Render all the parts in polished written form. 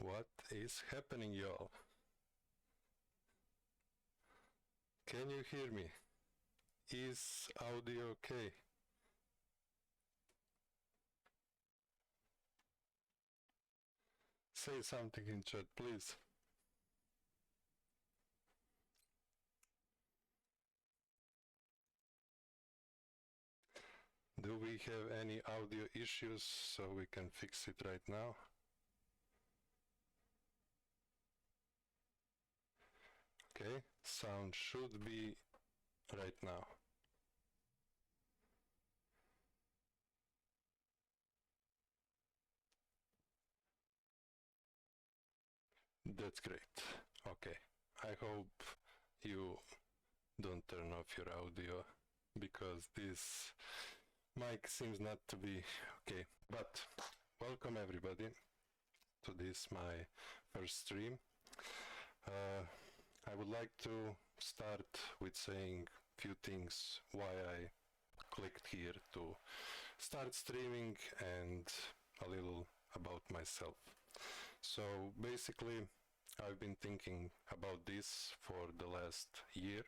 What is happening, y'all? Can you hear me? Is audio okay? Say something in chat, please. Do we have any audio issues so we can fix it right now? Okay, sound should be right now. That's great. Okay, I hope you don't turn off your audio because this mic seems not to be okay. But welcome everybody to this my first stream. I would like to start with saying few things why I clicked here to start streaming and a little about myself. So basically I've been thinking about this for the last year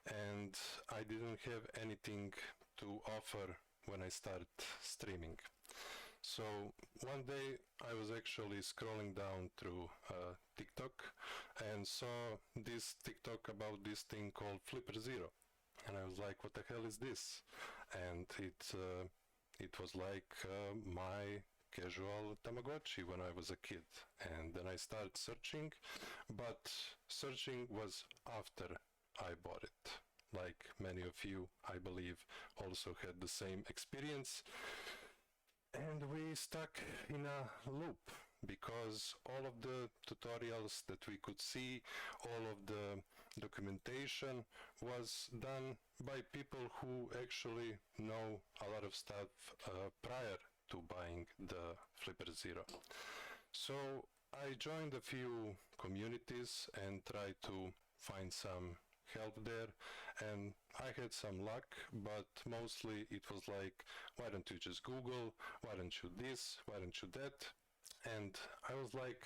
and I didn't have anything to offer when I started streaming. So one day I was actually scrolling down through TikTok and saw this TikTok about this thing called FlipperZero. And I was like, what the hell is this? And it was like my casual Tamagotchi when I was a kid. And then I started searching, but searching was after I bought it. Like many of you, I believe, also had the same experience. And we stuck in a loop because all of the tutorials that we could see, all of the documentation was done by people who actually know a lot of stuff prior to buying the FlipperZero. So I joined a few communities and tried to find some help there, and I had some luck, but mostly it was like, why don't you just Google, why don't you this, why don't you that? And I was like,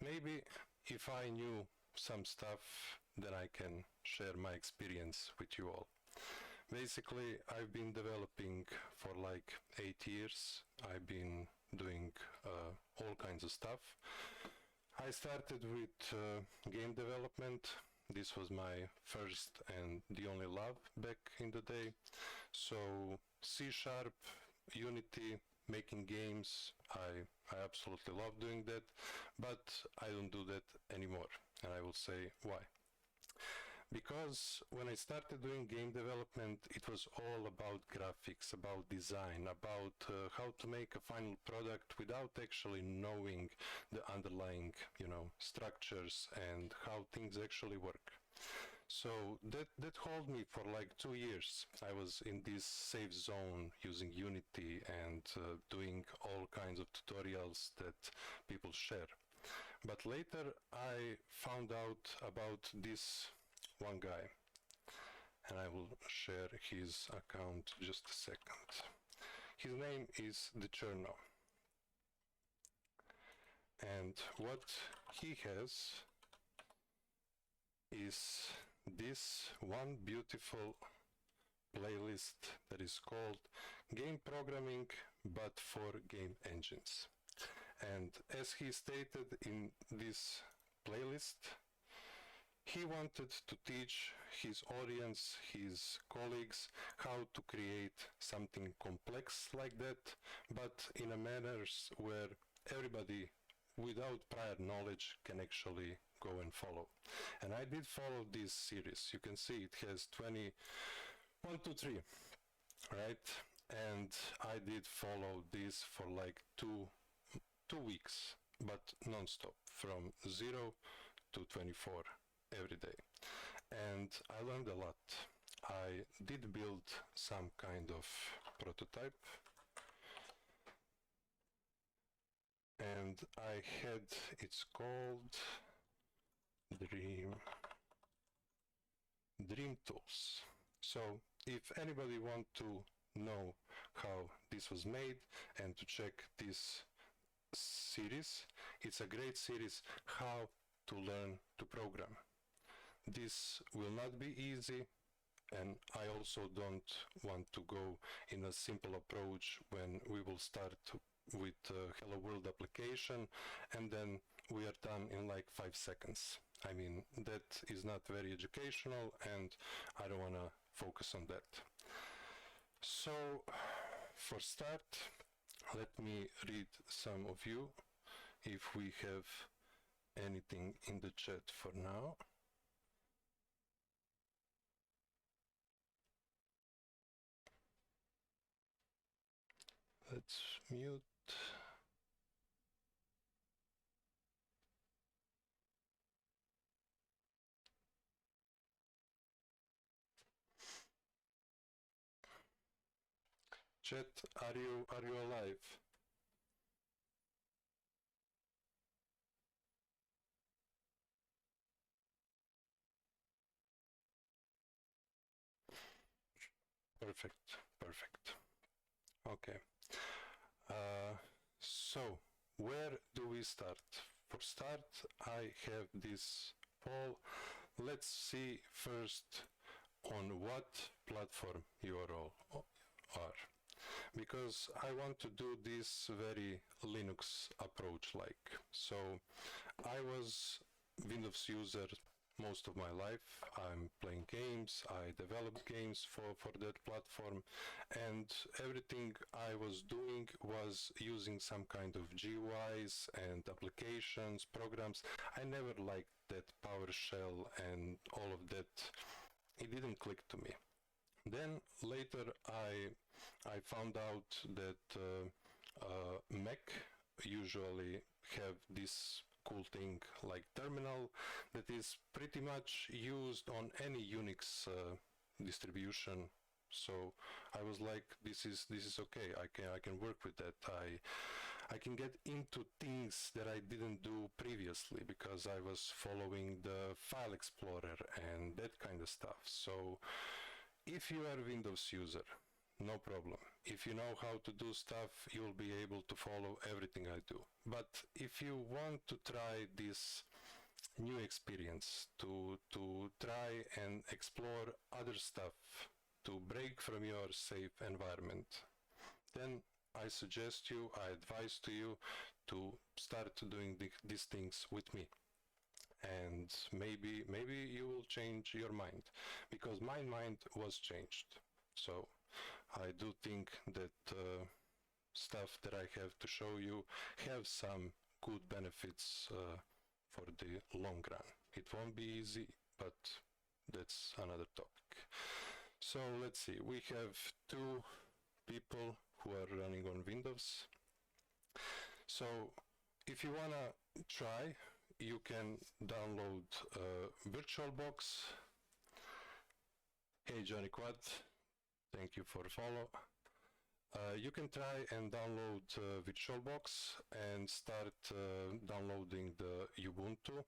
maybe if I knew some stuff, then I can share my experience with you all. Basically, I've been developing for like 8 years. I've been doing all kinds of stuff. I started with game development. This was my first and the only love back in the day. So C#, Unity, making games, I absolutely love doing that, but I don't do that anymore. And I will say why. Because when I started doing game development, it was all about graphics, about design, about how to make a final product without actually knowing the underlying, structures and how things actually work. So that held me for like 2 years. I was in this safe zone using Unity and doing all kinds of tutorials that people share. But later I found out about this one guy, and I will share his account just a second. His name is the Cherno, and what he has is this one beautiful playlist that is called Game Programming but for Game Engines. And as he stated in this playlist, he wanted to teach his audience, his colleagues, how to create something complex like that, but in a manner where everybody without prior knowledge can actually go and follow. And I did follow this series. You can see it has 21, 2, 3, right? And I did follow this for like two weeks, but non-stop, from 0 to 24 every day. And I learned a lot. I did build some kind of prototype, and I had, it's called Dream Tools. So if anybody want to know how this was made and to check this series. It's a great series how to learn to program. This will not be easy, and I also don't want to go in a simple approach when we will start with Hello World application and then we are done in like 5 seconds. I mean, that is not very educational and I don't want to focus on that. So, for start, let me read some of you if we have anything in the chat for now. Let's mute. Chat, are you alive? Perfect, perfect. Okay. So, where do we start? For start, I have this poll. Let's see first on what platform you are all are. Because I want to do this very Linux approach like. So, I was Windows user most of my life. I'm playing games, I developed games for that platform, and everything I was doing was using some kind of GUIs and applications, programs. I never liked that PowerShell and all of that. It didn't click to me. Then later I found out that Mac usually have this cool thing like terminal that is pretty much used on any Unix distribution. So I was like, this is okay. I can work with that. I can get into things that I didn't do previously because I was following the File Explorer and that kind of stuff. So if you are a Windows user, no problem. If you know how to do stuff, you'll be able to follow everything I do. But if you want to try this new experience, to try and explore other stuff, to break from your safe environment, then I suggest you, I advise to you to start doing these things with me. And maybe you will change your mind, because my mind was changed. So I do think that stuff that I have to show you have some good benefits for the long run. It won't be easy, but that's another topic. So let's see, we have 2 people who are running on Windows. So if you wanna try, you can download VirtualBox. Hey Johnny Quad, thank you for follow. You can try and download VirtualBox and start downloading the Ubuntu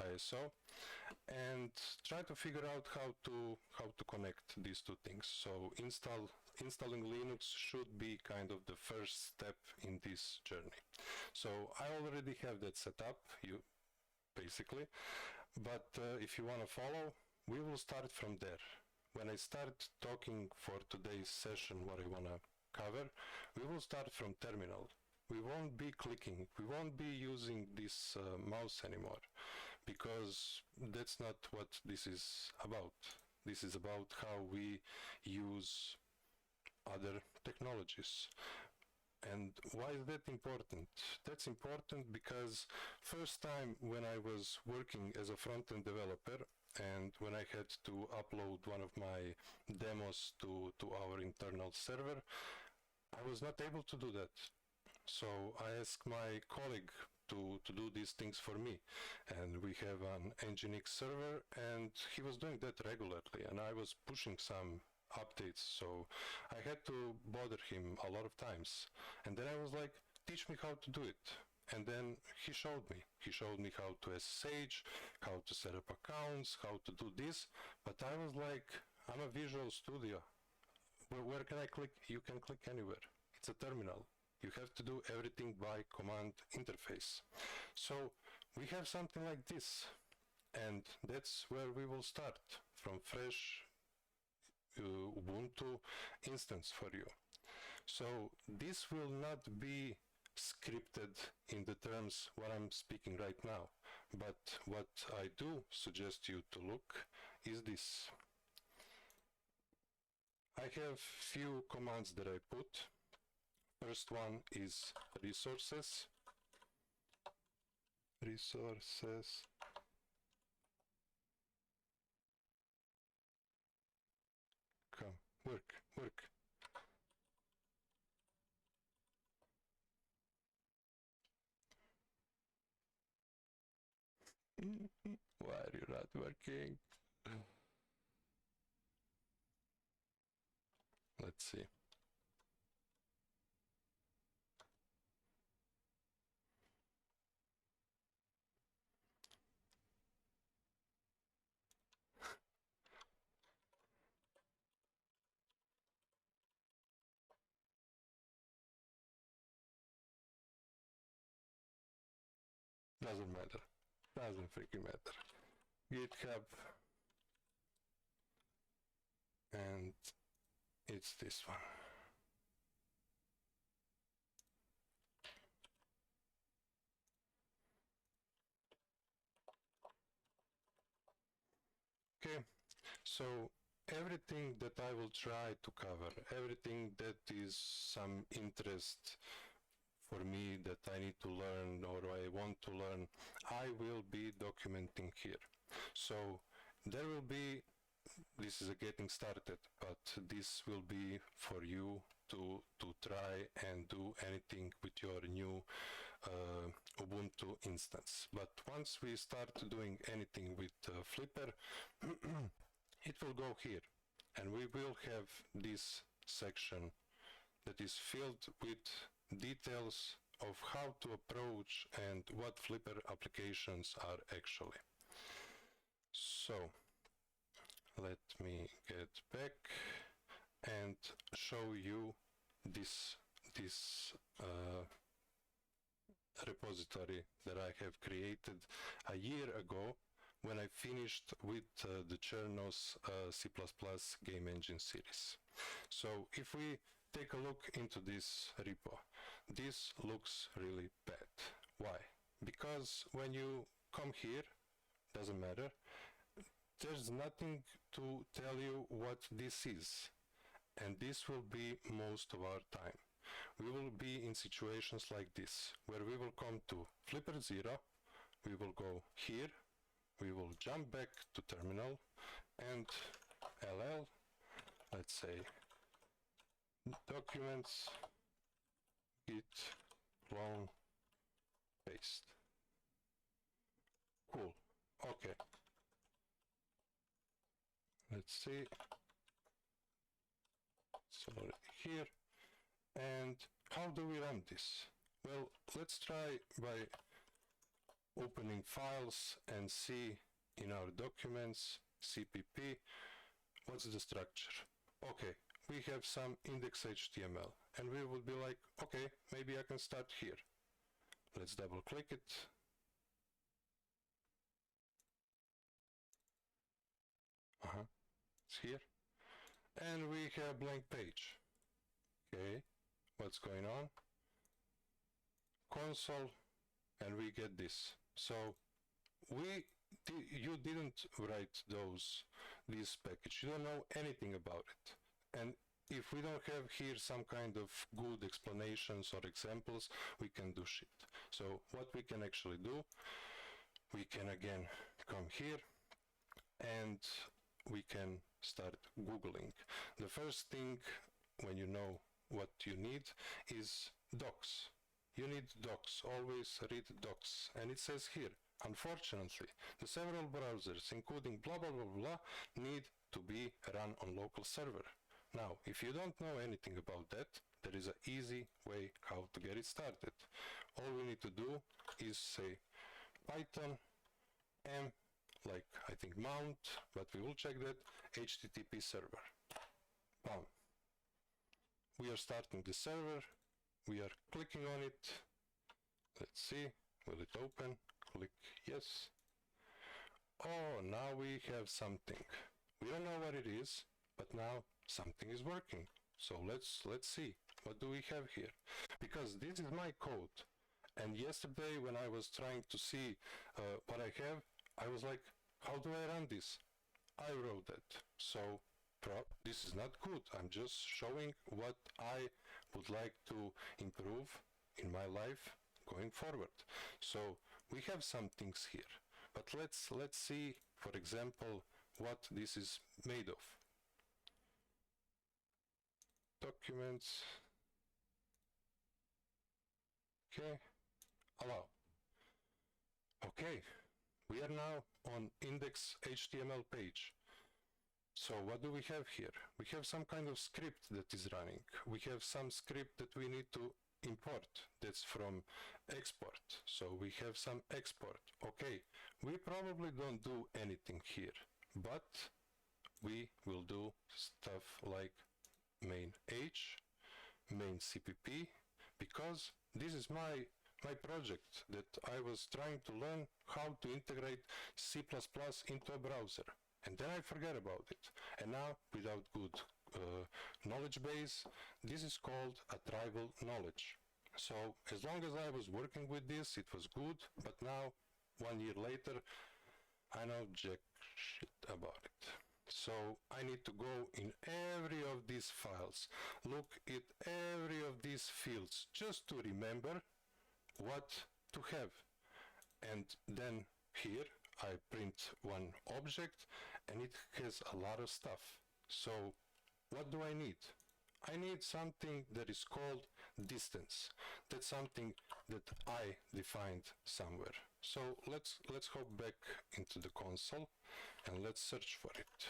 ISO and try to figure out how to connect these 2 things. So installing Linux should be kind of the first step in this journey. So I already have that set up, basically, but if you want to follow, we will start from there. When I start talking for today's session what I want to cover, we will start from terminal. We won't be clicking, we won't be using this mouse anymore, because that's not what this is about. This is about how we use other technologies. And why is that important? That's important because first time when I was working as a front-end developer and when I had to upload one of my demos to our internal server, I was not able to do that. So I asked my colleague to do these things for me. And we have an Nginx server and he was doing that regularly and I was pushing some updates, so I had to bother him a lot of times. And then I was like, teach me how to do it. And then he showed me. He showed me how to SSH, how to set up accounts, how to do this. But I was like, I'm a Visual Studio. Where can I click? You can click anywhere. It's a terminal. You have to do everything by command interface. So we have something like this, and that's where we will start from fresh Ubuntu instance for you. So this will not be scripted in the terms what I'm speaking right now, but what I do suggest you to look is this. I have few commands that I put. First one is resources. Come, work. Why are you not working? Let's see. Doesn't matter. Doesn't freaking matter. GitHub. And it's this one. Okay, so everything that I will try to cover, everything that is some interest for me that I need to learn or I want to learn, I will be documenting here. So there will be, this is a getting started, but this will be for you to try and do anything with your new Ubuntu instance. But once we start doing anything with Flipper, it will go here, and we will have this section that is filled with details of how to approach and what Flipper applications are actually. So let me get back and show you this repository that I have created a year ago when I finished with the Chernos C++ game engine series. So if we take a look into this repo, this looks really bad. Why? Because when you come here, doesn't matter, there's nothing to tell you what this is. And this will be most of our time. We will be in situations like this, where we will come to FlipperZero, we will go here, we will jump back to terminal, and ll, let's say, documents, git clone, paste. Cool, okay. Let's see. So here, and how do we run this? Well, let's try by opening files and see in our documents, CPP, what's the structure? Okay, we have some index.html, and we will be like, okay, maybe I can start here. Let's double click it. It's here. And we have blank page. Okay, what's going on? Console, and we get this. So you didn't write this package. You don't know anything about it. And if we don't have here some kind of good explanations or examples, we can do shit. So what we can actually do, we can again come here and we can start Googling. The first thing when you know what you need is docs. You need docs, always read docs. And it says here, unfortunately, the several browsers, including blah blah blah blah, need to be run on local server. Now, if you don't know anything about that, there is an easy way how to get it started. All we need to do is say Python m, like I think mount, but we will check that, HTTP server. Bam. We are starting the server, we are clicking on it. Let's see, will it open? Click yes. Oh, now we have something. We don't know what it is, but now something is working. So let's see, what do we have here? Because this is my code. And yesterday when I was trying to see what I have, I was like, how do I run this? I wrote that. So this is not good. I'm just showing what I would like to improve in my life going forward. So we have some things here. But let's see, for example, what this is made of. Documents. Okay. Allow. Okay. We are now on index.html page. So what do we have here? We have some kind of script that is running. We have some script that we need to import. That's from export. So we have some export. Okay, we probably don't do anything here, but we will do stuff like main H, main CPP, because this is my project that I was trying to learn how to integrate C++ into a browser. And then I forget about it. And now, without good knowledge base, this is called a tribal knowledge. So as long as I was working with this, it was good, but now, 1 year later, I know jack shit about it. So I need to go in every of these files, look at every of these fields, just to remember what to have. And then here I print one object and it has a lot of stuff. So what do I need? I need something that is called distance. That's something that I defined somewhere. So let's hop back into the console and let's search for it.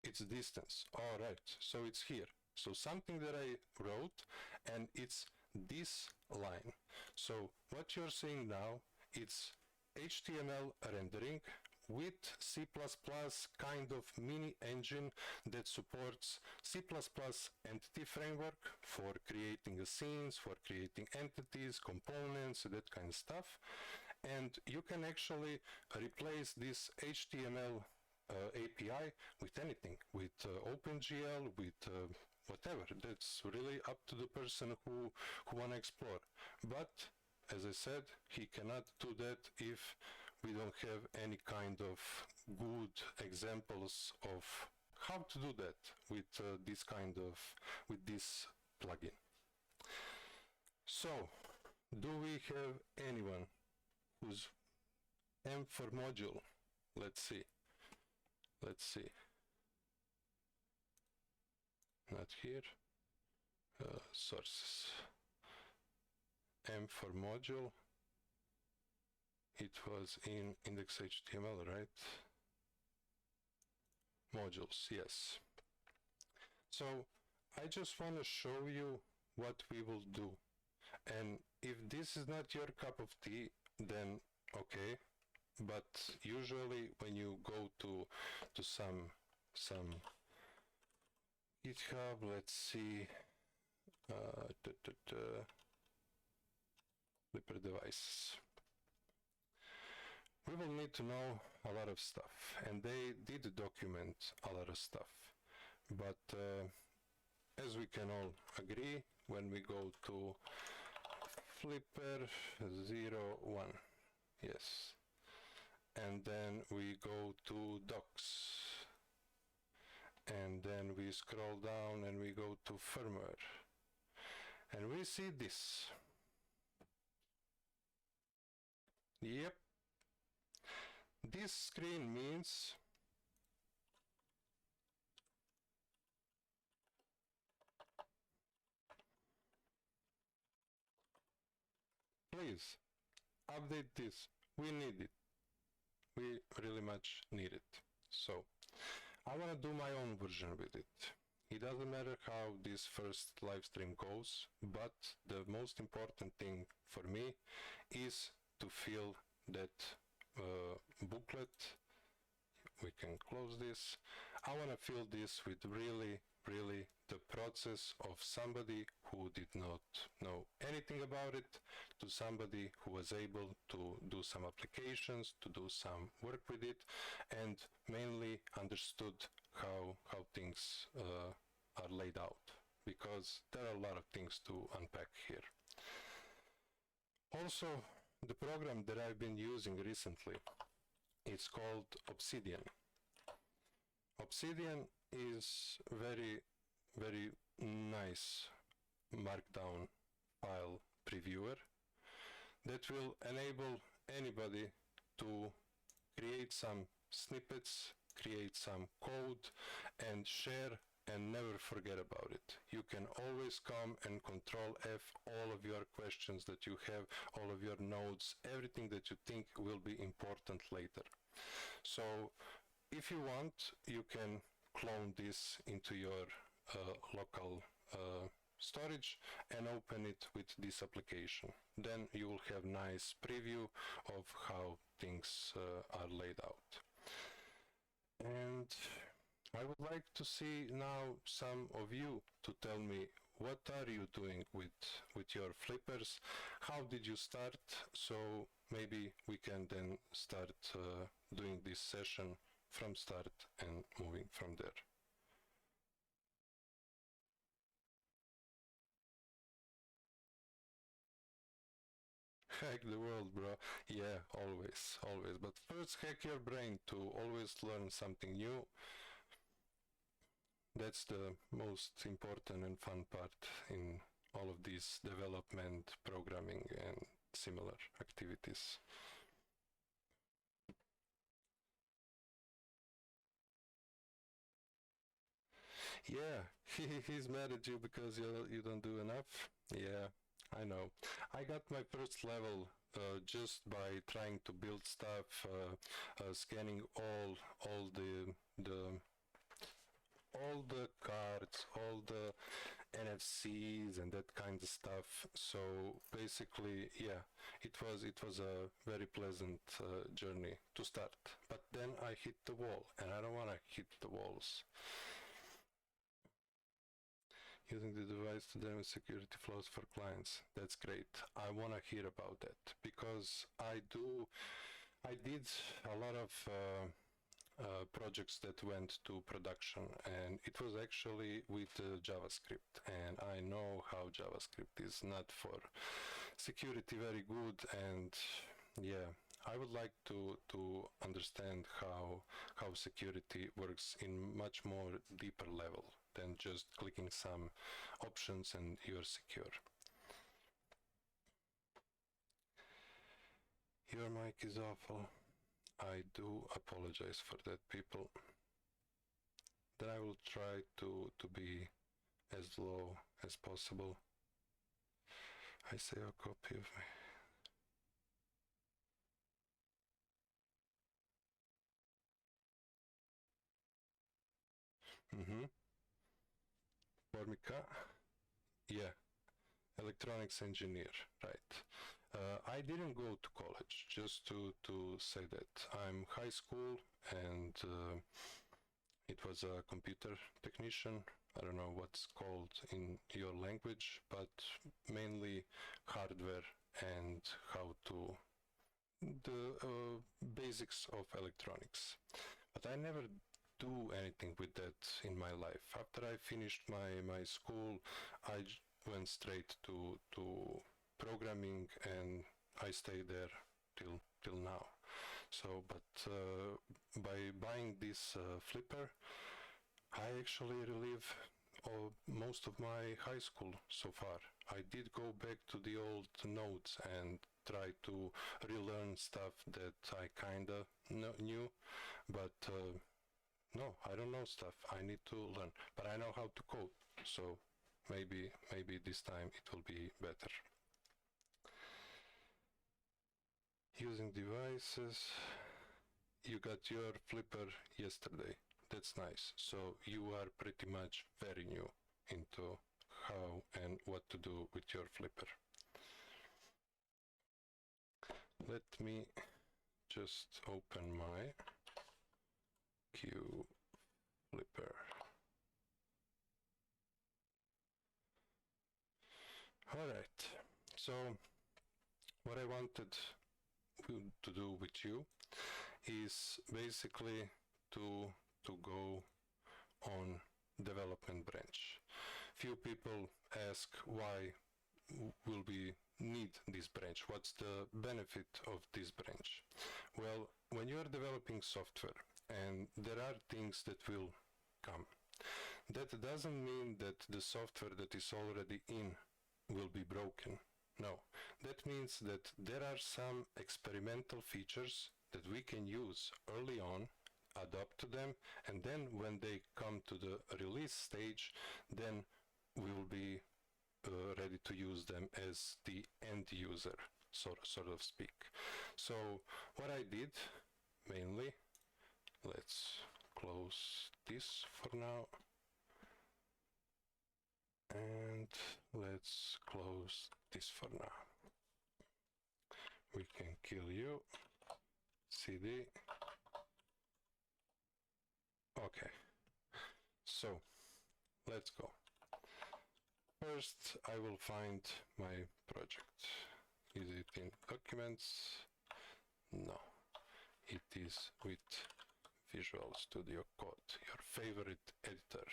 It's distance. All right, so it's here. So something that I wrote, and it's this line. So what you're seeing now, it's HTML rendering with C++ kind of mini engine that supports C++ entity framework for creating scenes, for creating entities, components, that kind of stuff. And you can actually replace this HTML API with anything, with OpenGL, with whatever. That's really up to the person who want to explore. But as I said, he cannot do that if we don't have any kind of good examples of how to do that with this plugin. So, do we have anyone who's M for module? Let's see. Not here. Sources. M for module. It was in index.html, right? Modules, yes. So I just want to show you what we will do. And if this is not your cup of tea, then okay. But usually when you go to some GitHub, let's see, Flipper devices. We will need to know a lot of stuff, and they did document a lot of stuff. But as we can all agree, when we go to FlipperZero 1, yes, and then we go to docs, and then we scroll down and we go to firmware, and we see this. Yep. This screen means please update this. We need it. We really much need it. So I want to do my own version with it. It doesn't matter how this first live stream goes, but the most important thing for me is to feel that booklet. We can close this. I want to fill this with really the process of somebody who did not know anything about it to somebody who was able to do some applications, to do some work with it, and mainly understood how things are laid out, because there are a lot of things to unpack here. Also, the program that I've been using recently, it's called Obsidian. Obsidian is very nice markdown file previewer that will enable anybody to create some snippets, create some code, and share and never forget about it. You can always come and Control F all of your questions that you have, all of your nodes, everything that you think will be important later. So if you want, you can clone this into your local storage and open it with this application. Then you will have nice preview of how things are laid out. And I would like to see now some of you to tell me what are you doing with your flippers, how did you start, so maybe we can then start doing this session from start and moving from there. Hack the world, bro. Yeah, always. But first hack your brain to always learn something new. That's the most important and fun part in all of these development, programming, and similar activities. Yeah, he's mad at you because you don't do enough. Yeah, I know. I got my first level just by trying to build stuff, scanning all the cards, all the NFCs and that kind of stuff. So basically, yeah, it was a very pleasant journey to start. But then I hit the wall, and I don't want to hit the walls. Using the device to demonstrate security flaws for clients. That's great. I want to hear about that because I did a lot of projects that went to production, and it was actually with JavaScript, and I know how JavaScript is not for security very good, and yeah, I would like to understand how security works in much more deeper level than just clicking some options and you're secure. Your mic is awful. I do apologize for that, people. Then I will try to be as low as possible. I save a copy of my... Formica, yeah, electronics engineer, right. I didn't go to college, just to say that. I'm high school, and it was a computer technician. I don't know what's called in your language, but mainly hardware and how to the basics of electronics. But I never do anything with that in my life. After I finished my school, I went straight to programming, and I stayed there till now. So, but by buying this flipper, I actually relive most of my high school so far. I did go back to the old notes and try to relearn stuff that I kinda knew, but no, I don't know stuff. I need to learn, but I know how to code. So maybe this time it will be better. Using devices. You got your flipper yesterday. That's nice. So you are pretty much very new into how and what to do with your flipper. Let me just open my Q Flipper. So what I wanted to do with you is basically to go on development branch. Few people ask why will we need this branch? What's the benefit of this branch? Well, when you are developing software and there are things that will come, that doesn't mean that the software that is already in will be broken. No, that means that there are some experimental features that we can use early on, adapt to them, and then when they come to the release stage, then we will be ready to use them as the end user, sort of speak. So what I did mainly, let's close this for now, and let's close this for now. We can kill you, CD. Okay, so let's go. First, I will find my project. Is it in documents? No, it is with Visual Studio Code, your favorite editor.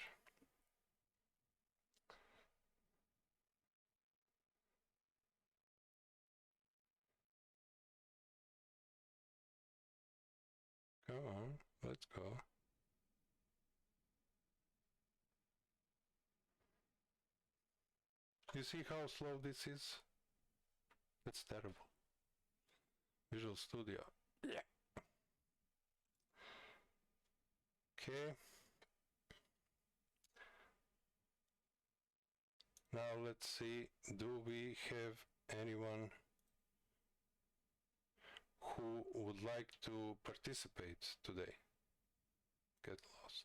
Come on, let's go. You see how slow this is? It's terrible. Visual Studio. Yeah. Okay. Now let's see, do we have anyone who would like to participate today? Get lost.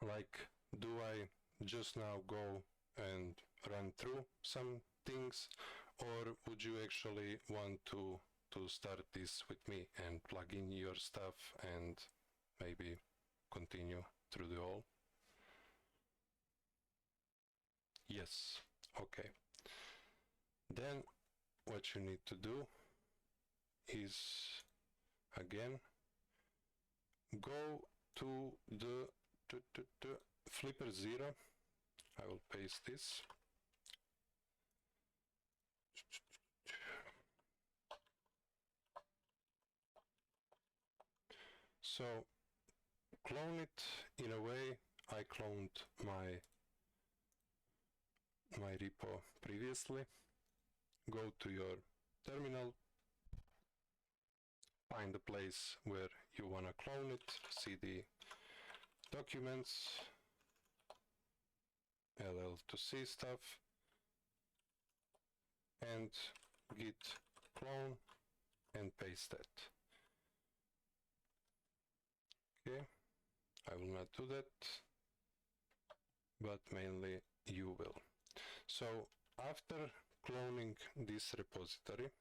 Like, do I just now go and run through some things, or would you actually want to start this with me and plug in your stuff and maybe continue through the whole? Yes, okay. Then what you need to do is, again, go to the FlipperZero. I will paste this. So clone it in a way. I cloned my repo previously. Go to your terminal, find the place where you want to clone it, cd documents, ll to c stuff, and git clone and paste that. Okay, I will not do that, but mainly you will. So after cloning this repository,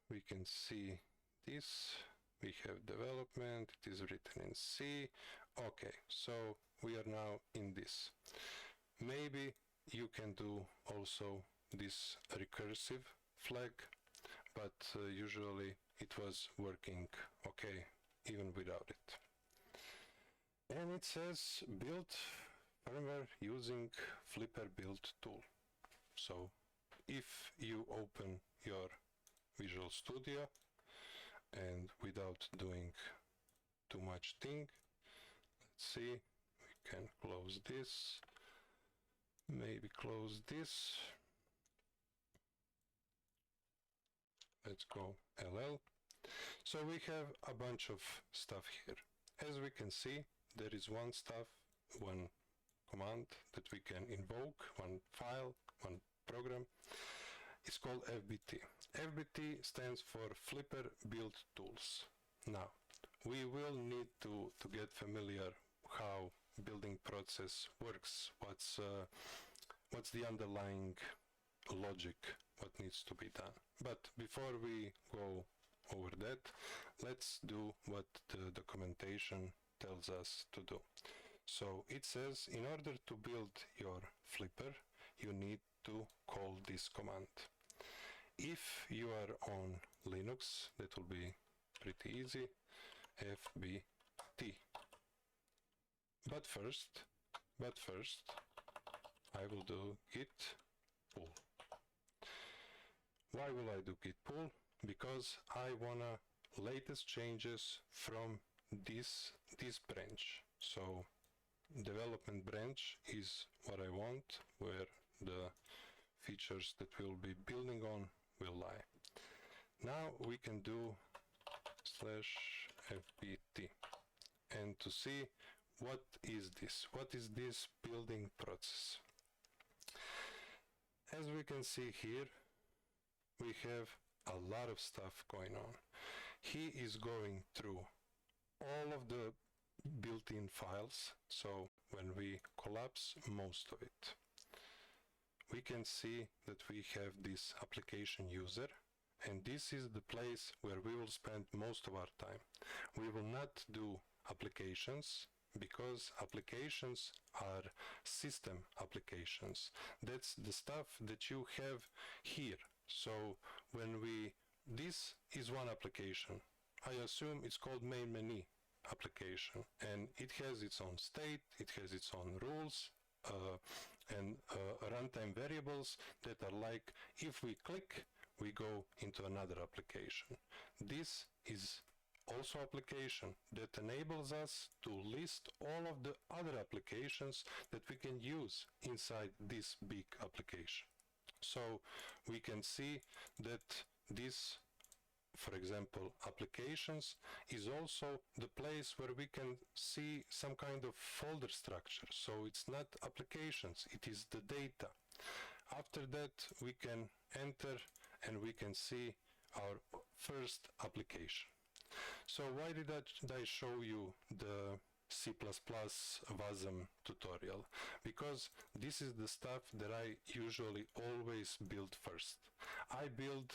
we can see this. We have development, it is written in C. Okay, so we are now in this. Maybe you can do also this recursive flag, but usually it was working okay even without it. And it says build firmware using Flipper build tool. So if you open your Visual Studio and without doing too much thing, let's see, we can close this, maybe close this, let's go LL. So we have a bunch of stuff here. As we can see, there is one command that we can invoke, one file, one program. It's called FBT. FBT stands for Flipper Build Tools. Now, we will need to get familiar how building process works, what's what's the underlying logic, what needs to be done. But before we go over that, let's do what the documentation tells us to do. So it says, in order to build your flipper, you need to call this command. If you are on Linux, that will be pretty easy, fbt. But first, I will do git pull. Why will I do git pull? Because I wanna latest changes from this branch. So development branch is what I want, where the features that we'll be building on will lie. Now we can do /fbt, and to see what is this building process. As we can see here, we have a lot of stuff going on. He is going through all of the built-in files, so when we collapse most of it, we can see that we have this application user, and this is the place where we will spend most of our time. We will not do applications, because applications are system applications. That's the stuff that you have here. So when this is one application, I assume it's called main menu application, and it has its own state, it has its own rules, and runtime variables that are like, if we click, we go into another application. This is also application that enables us to list all of the other applications that we can use inside this big application. So we can see that this, for example, applications is also the place where we can see some kind of folder structure. So it's not applications, it is the data. After that, we can enter and we can see our first application. So why did I show you the C++ WASM tutorial? Because this is the stuff that I usually always build first. I build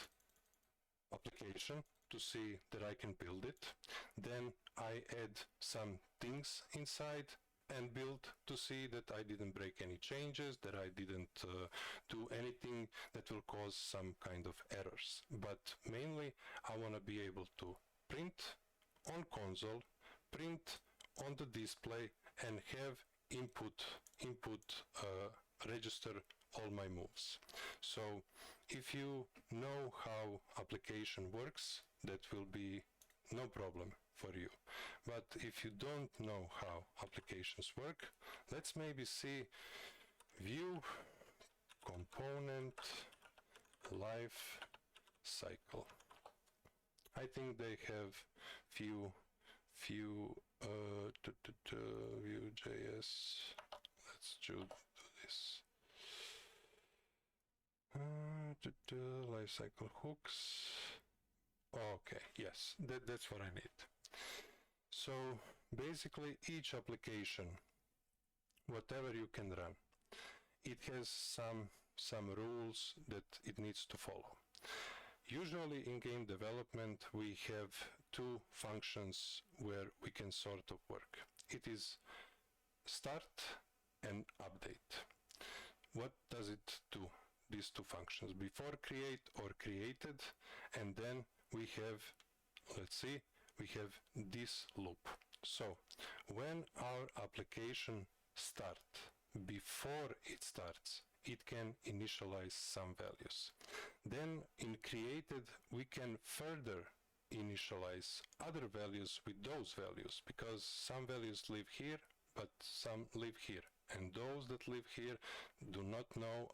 application to see that I can build it. Then I add some things inside and build to see that I didn't break any changes, that I didn't do anything that will cause some kind of errors. But mainly I want to be able to print on console, print on the display, and have input register all my moves. So if you know how application works, that will be no problem for you. But if you don't know how applications work, let's maybe see view component life cycle. I think they have few Vue.js. Let's do this. Lifecycle hooks. Okay, yes, that's what I need. So basically each application, whatever you can run, it has some rules that it needs to follow. Usually in game development we have two functions where we can sort of work. It is start and update. What does it do? These two functions, before create or created, and then we have, let's see, we have this loop. So when our application starts, before it starts, it can initialize some values. Then in created, we can further initialize other values with those values, because some values live here, but some live here. And those that live here do not know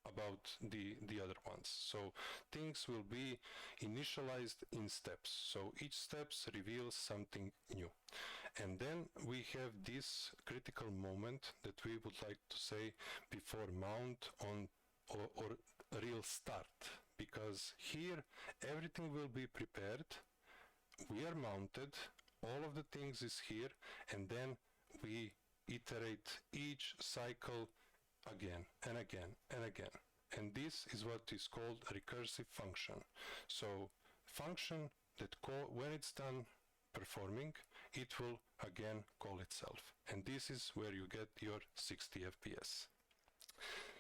about the other ones. So things will be initialized in steps. So each steps reveals something new. And then we have this critical moment that we would like to say before mount on or real start, because here everything will be prepared, we are mounted, all of the things is here, and then we iterate each cycle again and again and again. And this is what is called a recursive function. So function that when it's done performing, it will again call itself. And this is where you get your 60 FPS.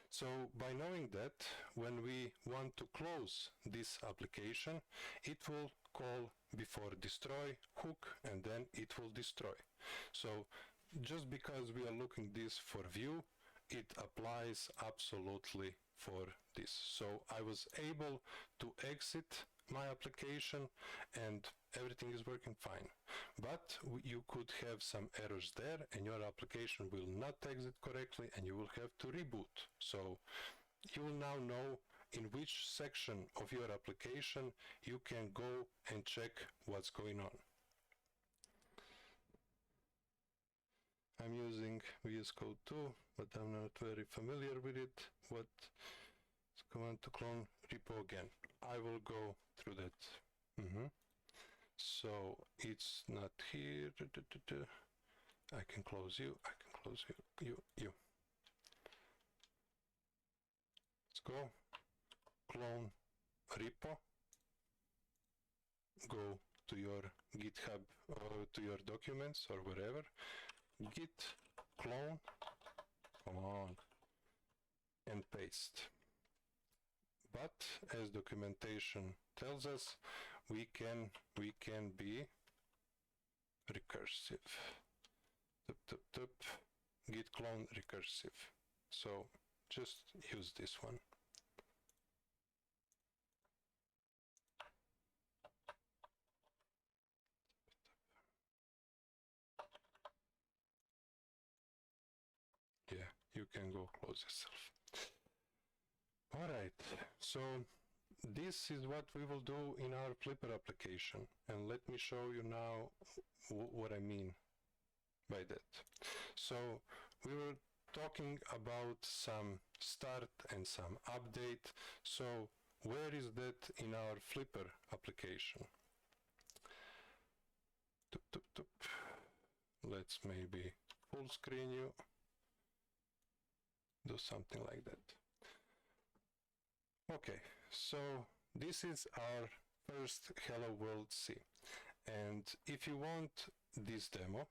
So by knowing that, when we want to close this application, it will call before destroy hook, and then it will destroy. So just because we are looking this for view, it applies absolutely for this. So I was able to exit my application and everything is working fine. But you could have some errors there and your application will not exit correctly and you will have to reboot. So you will now know in which section of your application you can go and check what's going on. I'm using VS Code 2, but I'm not very familiar with it. What is command to clone repo again? I will go through that. So it's not here. I can close you. I can close you. Let's go. Clone repo. Go to your GitHub or to your documents or wherever. Git clone. Come on. And paste. But as documentation tells us, we can be recursive. Git clone recursive. So just use this one. Yeah, you can go close yourself. All right, so this is what we will do in our Flipper application, and let me show you now what I mean by that. So we were talking about some start and some update. So where is that in our Flipper application? Let's maybe full screen you. Do something like that. Okay, so this is our first Hello World C, and if you want this demo,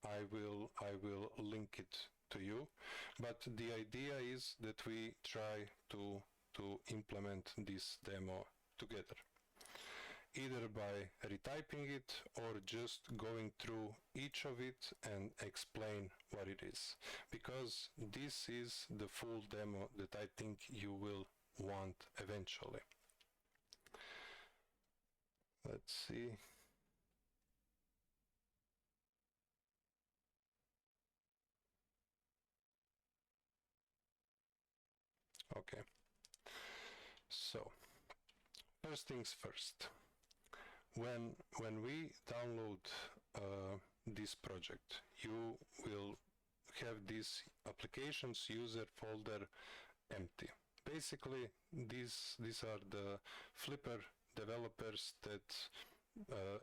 I will link it to you. But the idea is that we try to implement this demo together, either by retyping it or just going through each of it and explain what it is, because this is the full demo that I think you will want eventually. Let's see. Okay. So first things first. When we download this project, you will have this applications user folder empty. Basically, these are the Flipper developers that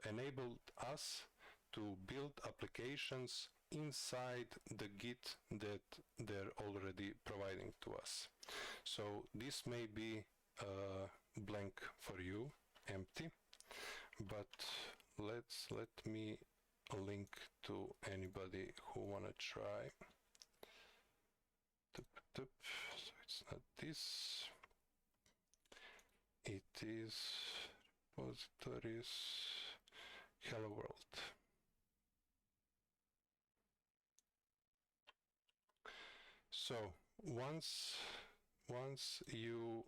enabled us to build applications inside the Git that they're already providing to us. So this may be blank for you, empty, but let me link to anybody who wanna try. So it's not this. It is repositories Hello World. So once you,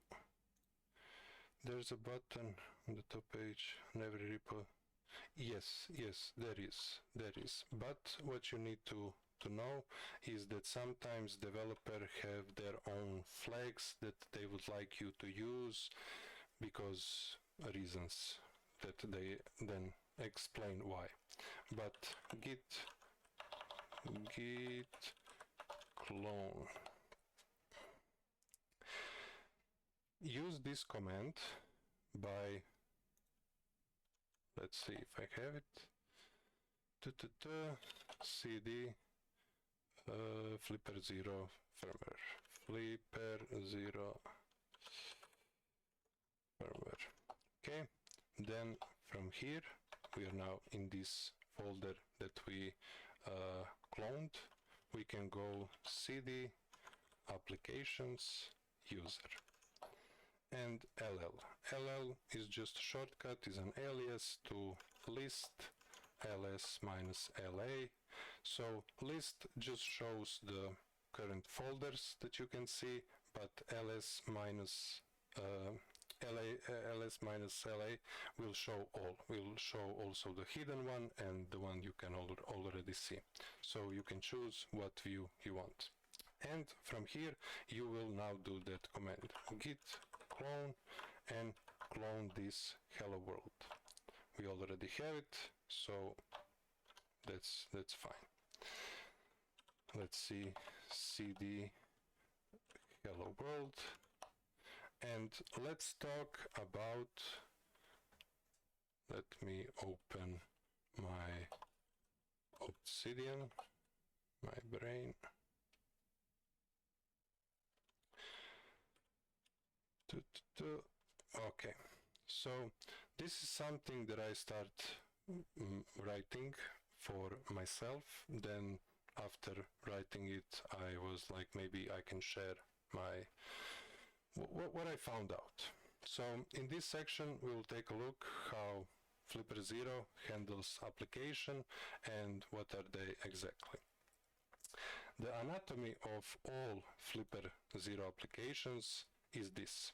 there's a button on the top page on every repo. Yes, there is. But what you need to know is that sometimes developers have their own flags that they would like you to use because reasons that they then explain why. But git clone. Use this command by, let's see if I have it, cd FlipperZero firmware, FlipperZero firmware. Okay, then from here we are now in this folder that we cloned. We can go cd applications user and ll is just a shortcut, is an alias to list ls minus la. So list just shows the current folders that you can see, but ls minus la will show all, will show also the hidden one and the one you can already see. So you can choose what view you want. And from here you will now do that command git clone and clone this hello world. We already have it, so that's fine. Let's see cd hello world, and let's talk about, let me open my Obsidian, my brain. Okay, so this is something that I start writing for myself. Then after writing it, I was like, maybe I can share my what I found out. So in this section we will take a look how FlipperZero handles application and what are they exactly. The anatomy of all FlipperZero applications is this.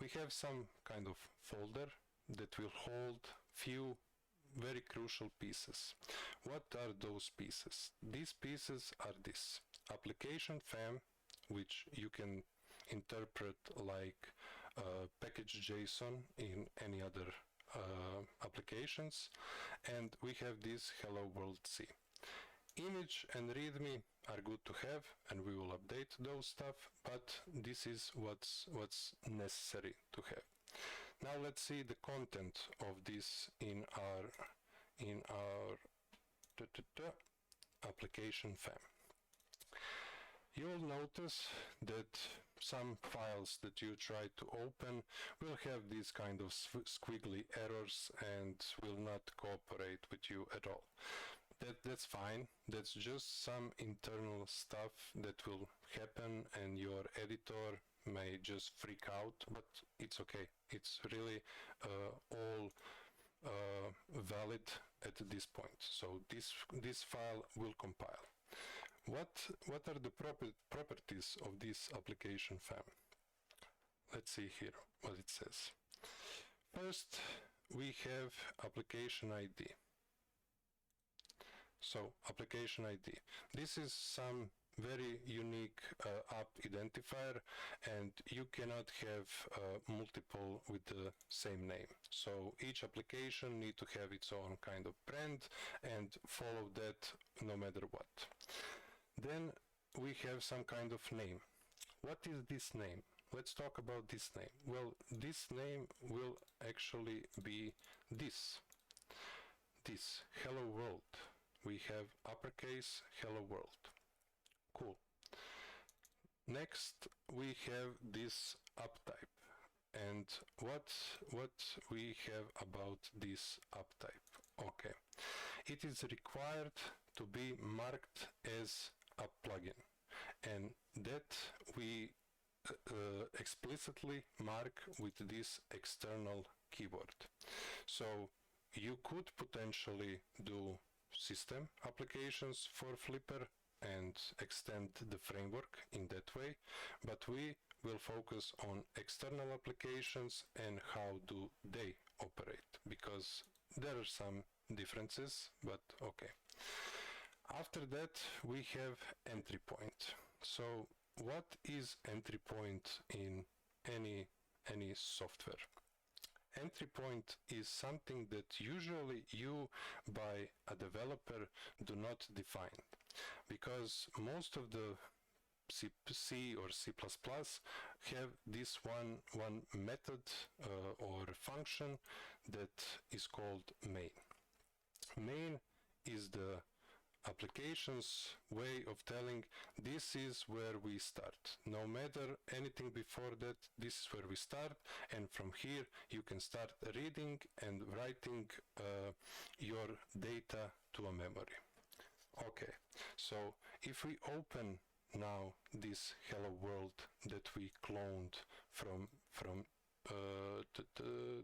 We have some kind of folder that will hold few very crucial pieces. What are those pieces? These pieces are this: application fam, which you can interpret like package JSON in any other applications, and we have this hello world C. Image and readme are good to have, and we will update those stuff, but this is what's necessary to have. Now let's see the content of this in our application fam. You'll notice that some files that you try to open will have these kind of squiggly errors and will not cooperate with you at all. That's fine. That's just some internal stuff that will happen and your editor may just freak out, but it's okay. It's really all valid at this point. So this file will compile. What are the properties of this application fam? Let's see here what it says. First, we have application ID. So application ID. This is some very unique app identifier, and you cannot have multiple with the same name. So each application needs to have its own kind of brand and follow that no matter what. Then we have some kind of name. What is this name? Let's talk about this name. Well, this name will actually be this hello world. We have uppercase hello world. Cool. Next we have this uptype, and what we have about this uptype. Okay, it is required to be marked as a plugin, and that we explicitly mark with this external keyword. So you could potentially do system applications for Flipper and extend the framework in that way, but we will focus on external applications and how do they operate, because there are some differences, but okay. After that we have entry point. So what is entry point in any software? Entry point is something that usually you, by a developer, do not define, because most of the C or C++ have this one method or function that is called main. Main is the applications way of telling this is where we start. No matter anything before that, this is where we start, and from here you can start reading and writing your data to a memory. Okay, so if we open now this hello world that we cloned from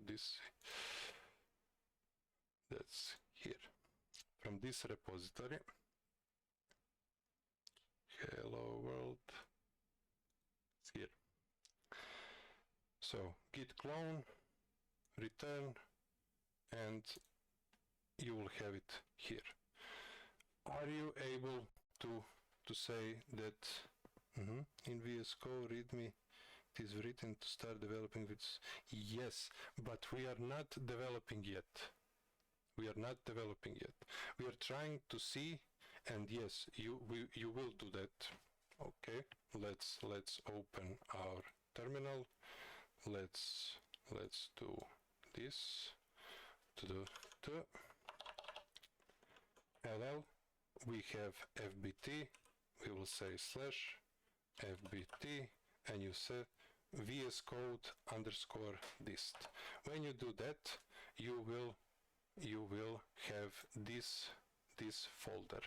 this, that's here, from this repository, hello world, it's here. So git clone, return, and you will have it here. Are you able to say that in VS Code README it is written to start developing with? Yes, but we are not developing yet. We are not developing yet. We are trying to see, and yes, you will do that. Okay, let's open our terminal. Let's do this to ll. We have fbt. We will say slash fbt, and you set VS Code underscore dist. When you do that, you will have this folder,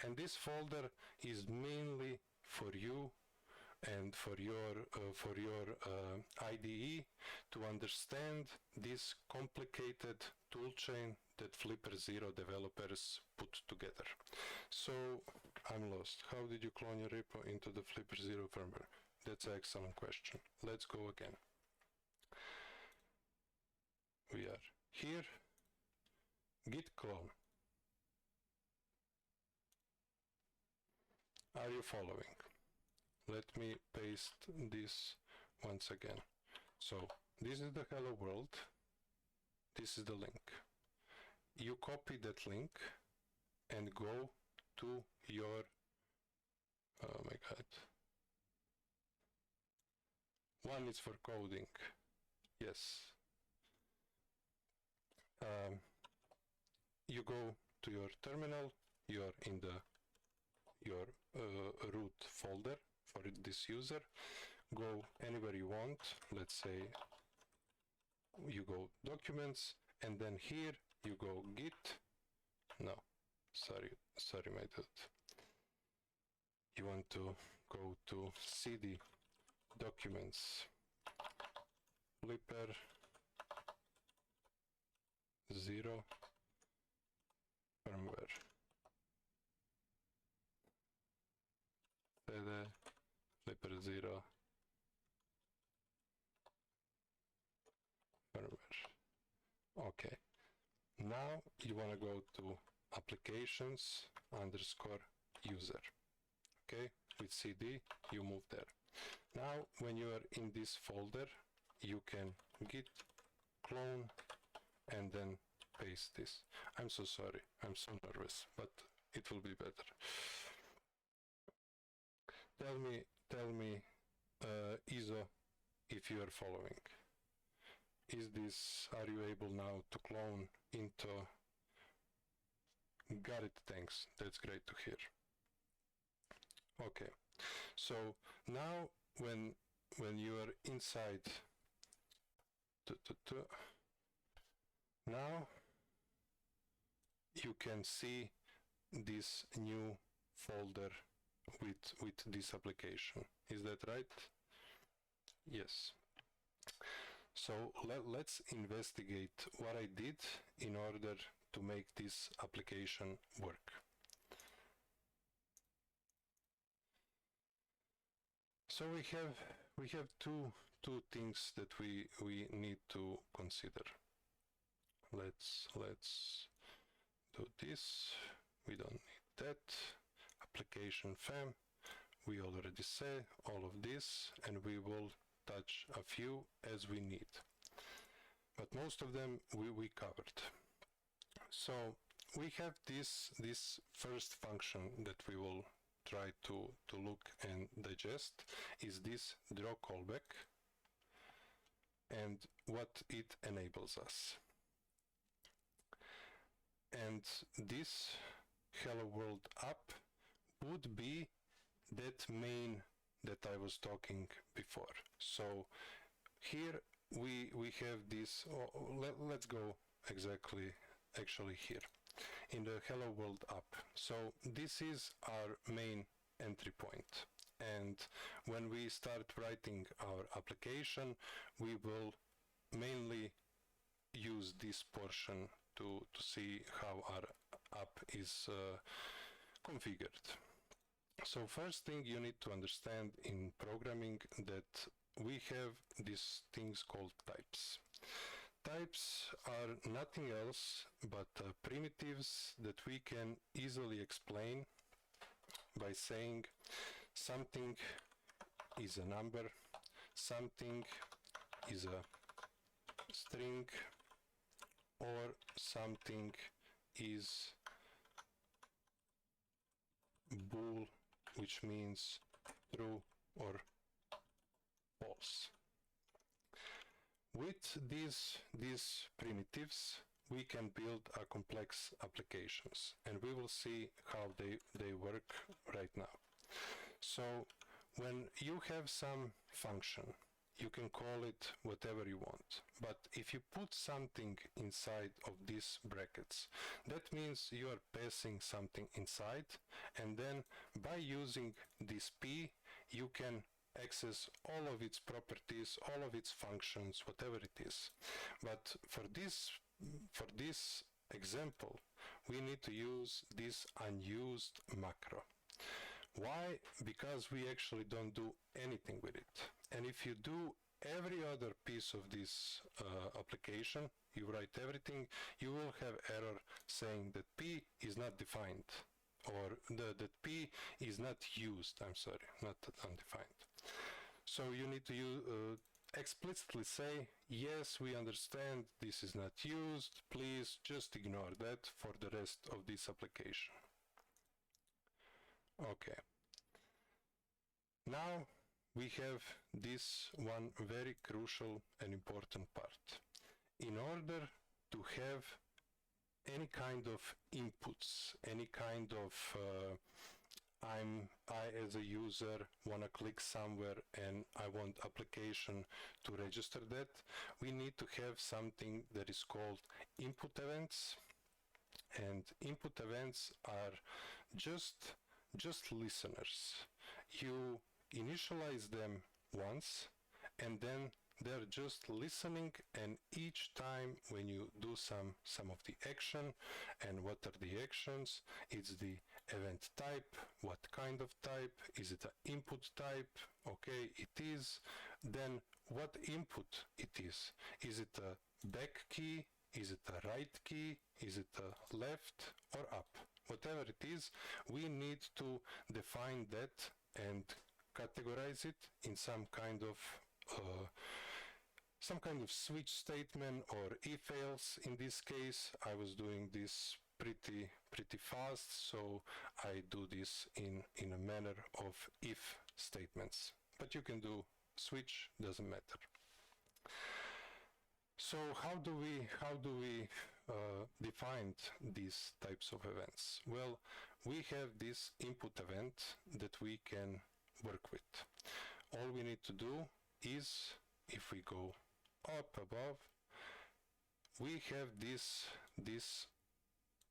and this folder is mainly for you and for your IDE to understand this complicated toolchain that FlipperZero developers put together. So I'm lost. How did you clone your repo into the FlipperZero firmware? That's an excellent question. Let's go again. We are here. Git clone. Are you following? Let me paste this once again. So this is the hello world. This is the link. You copy that link and go to your, oh my god. One is for coding. Yes. You go to your terminal. You are in your root folder for this user. Go anywhere you want. Let's say you go documents, and then here you go git. No, sorry my dude. You want to go to cd documents, FlipperZero firmware. FlipperZero firmware. Okay. Now you want to go to applications underscore user. Okay, with cd you move there. Now when you are in this folder, you can git clone and then paste this. I'm so sorry, I'm so nervous, but it will be better. Tell me ISO if you are following. Is this, are you able now to clone into? Got it, thanks, that's great to hear. Okay, so now when you are inside, now you can see this new folder with this application. Is that right? Yes. So let's investigate what I did in order to make this application work. So we have two things that we need to consider. Let's do this. We don't need that. Application fam. We already say all of this, and we will touch a few as we need. But most of them we covered. So we have this first function that we will try to look and digest, is this draw callback and what it enables us. And this hello world app would be that main that I was talking before. So here we have this, let's go actually here in the hello world app. So this is our main entry point, and when we start writing our application, we will mainly use this portion to see how our app is configured. So first thing you need to understand in programming that we have these things called types. Types are nothing else but primitives that we can easily explain by saying something is a number, something is a string, or something is bool, which means true or false. With these primitives, we can build a complex applications, and we will see how they work right now. So when you have some function, you can call it whatever you want. But if you put something inside of these brackets, that means you are passing something inside, and then by using this p, you can access all of its properties, all of its functions, whatever it is. But for this example, we need to use this unused macro. Why? Because we actually don't do anything with it. And if you do every other piece of this application, you write everything, you will have error saying that p is not defined, or that p is not used, I'm sorry, not undefined. So you need to explicitly say, yes, we understand this is not used, please just ignore that for the rest of this application. Okay. Now we have this one very crucial and important part. In order to have any kind of inputs, any kind of I as a user want to click somewhere and I want application to register that, we need to have something that is called input events. And input events are just listeners. You initialize them once, and then they're just listening, and each time when you do some of the action, and what are the actions, it's the event type, what kind of type, is it an input type, okay, it is, then what input it is it a back key, is it a right key, is it a left or up, whatever it is, we need to define that and categorize it in some kind of switch statement or if else. In this case, I was doing this pretty fast, so I do this in a manner of if statements. But you can do switch, doesn't matter. So how do we define these types of events? Well, we have this input event that we can work with. All we need to do is, if we go up above, we have these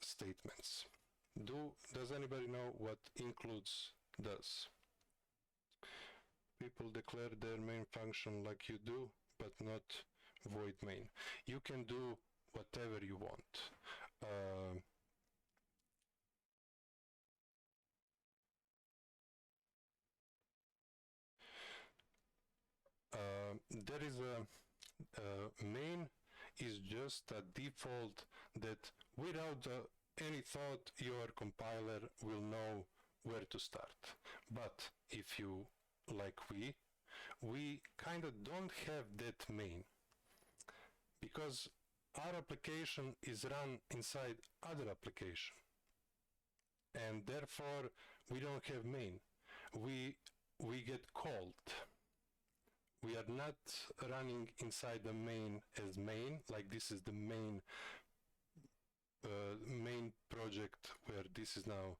statements. Does anybody know what includes does? People declare their main function like you do, but not void main. You can do whatever you want. There is a main is just a default that without any thought your compiler will know where to start. But if you, like we kind of don't have that main, because our application is run inside other application, and therefore we don't have main. We get called. We are not running inside the main as main, like this is the main main project where this is now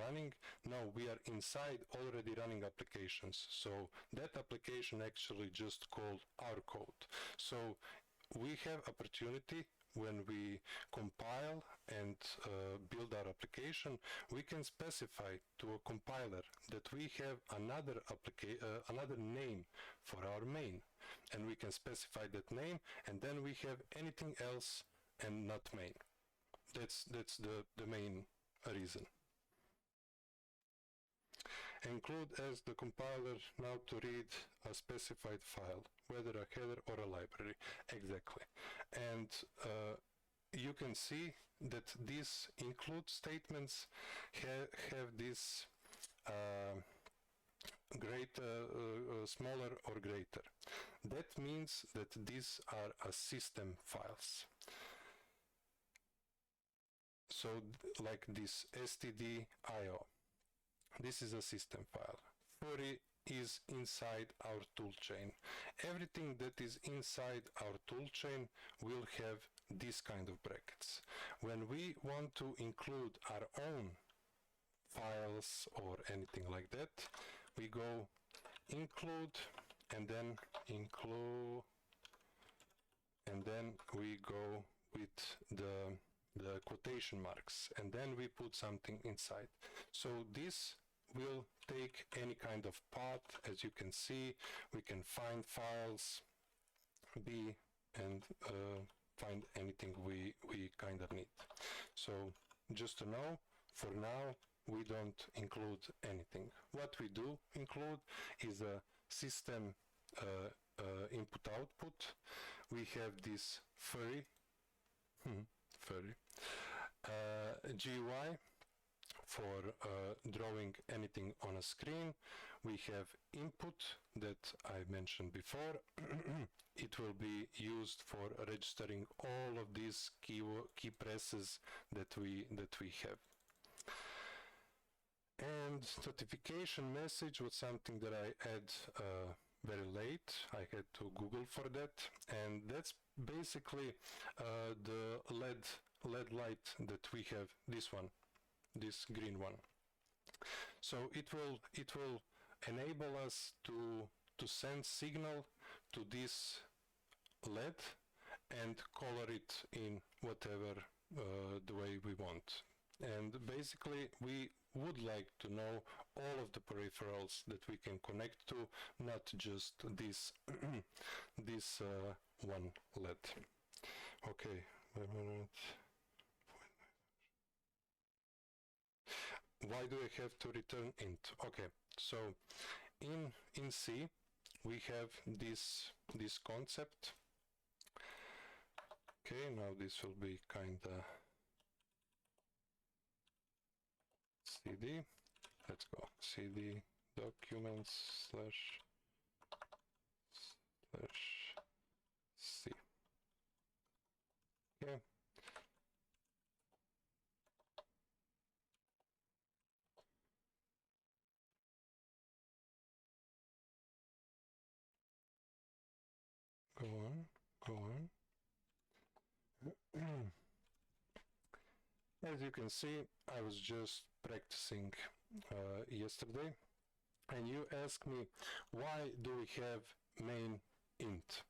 running. Now we are inside already running applications. So that application actually just called our code. So we have opportunity when we compile and build our application, we can specify to a compiler that we have another name for our main, and we can specify that name, and then we have anything else and not main. That's the main reason. Include as the compiler now to read a specified file, whether a header or a library. Exactly. And you can see that these include statements have this smaller or greater. That means that these are system files. So like this stdio. This is a system file. Furry is inside our toolchain. Everything that is inside our toolchain will have this kind of brackets. When we want to include our own files or anything like that, we go include and then include, and then we go with the quotation marks, and then we put something inside. So this will take any kind of path. As you can see, we can find files, and find anything we kind of need. So just to know, for now, we don't include anything. What we do include is a system input-output. We have this furry GUI for drawing anything on a screen. We have input that I mentioned before. It will be used for registering all of these key presses that we have. And notification message was something that I add very late. I had to Google for that, and that's basically the LED light that we have. This one, this green one. So it will enable us to send signal to this LED and color it in whatever the way we want. And basically we would like to know all of the peripherals that we can connect to, not just this this one LED. Okay, wait a minute. Why do I have to return int? Okay, so in C we have this concept. Okay, now this will be kinda cd. Let's go cd documents slash c. Okay. Go on. As you can see, I was just practicing yesterday, and you asked me, why do we have main int?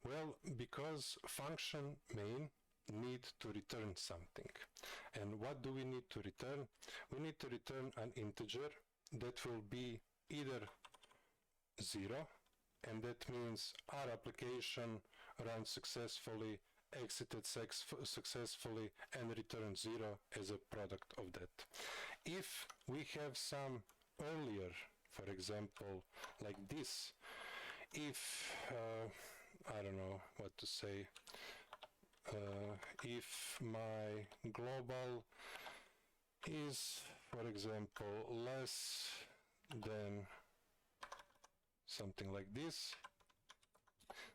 Well, because function main need to return something. And what do we need to return? We need to return an integer that will be either 0, and that means our application runs successfully, exited successfully, and returned 0 as a product of that. If we have some earlier, for example, like this, if I don't know what to say, if my global is, for example, less than something like this,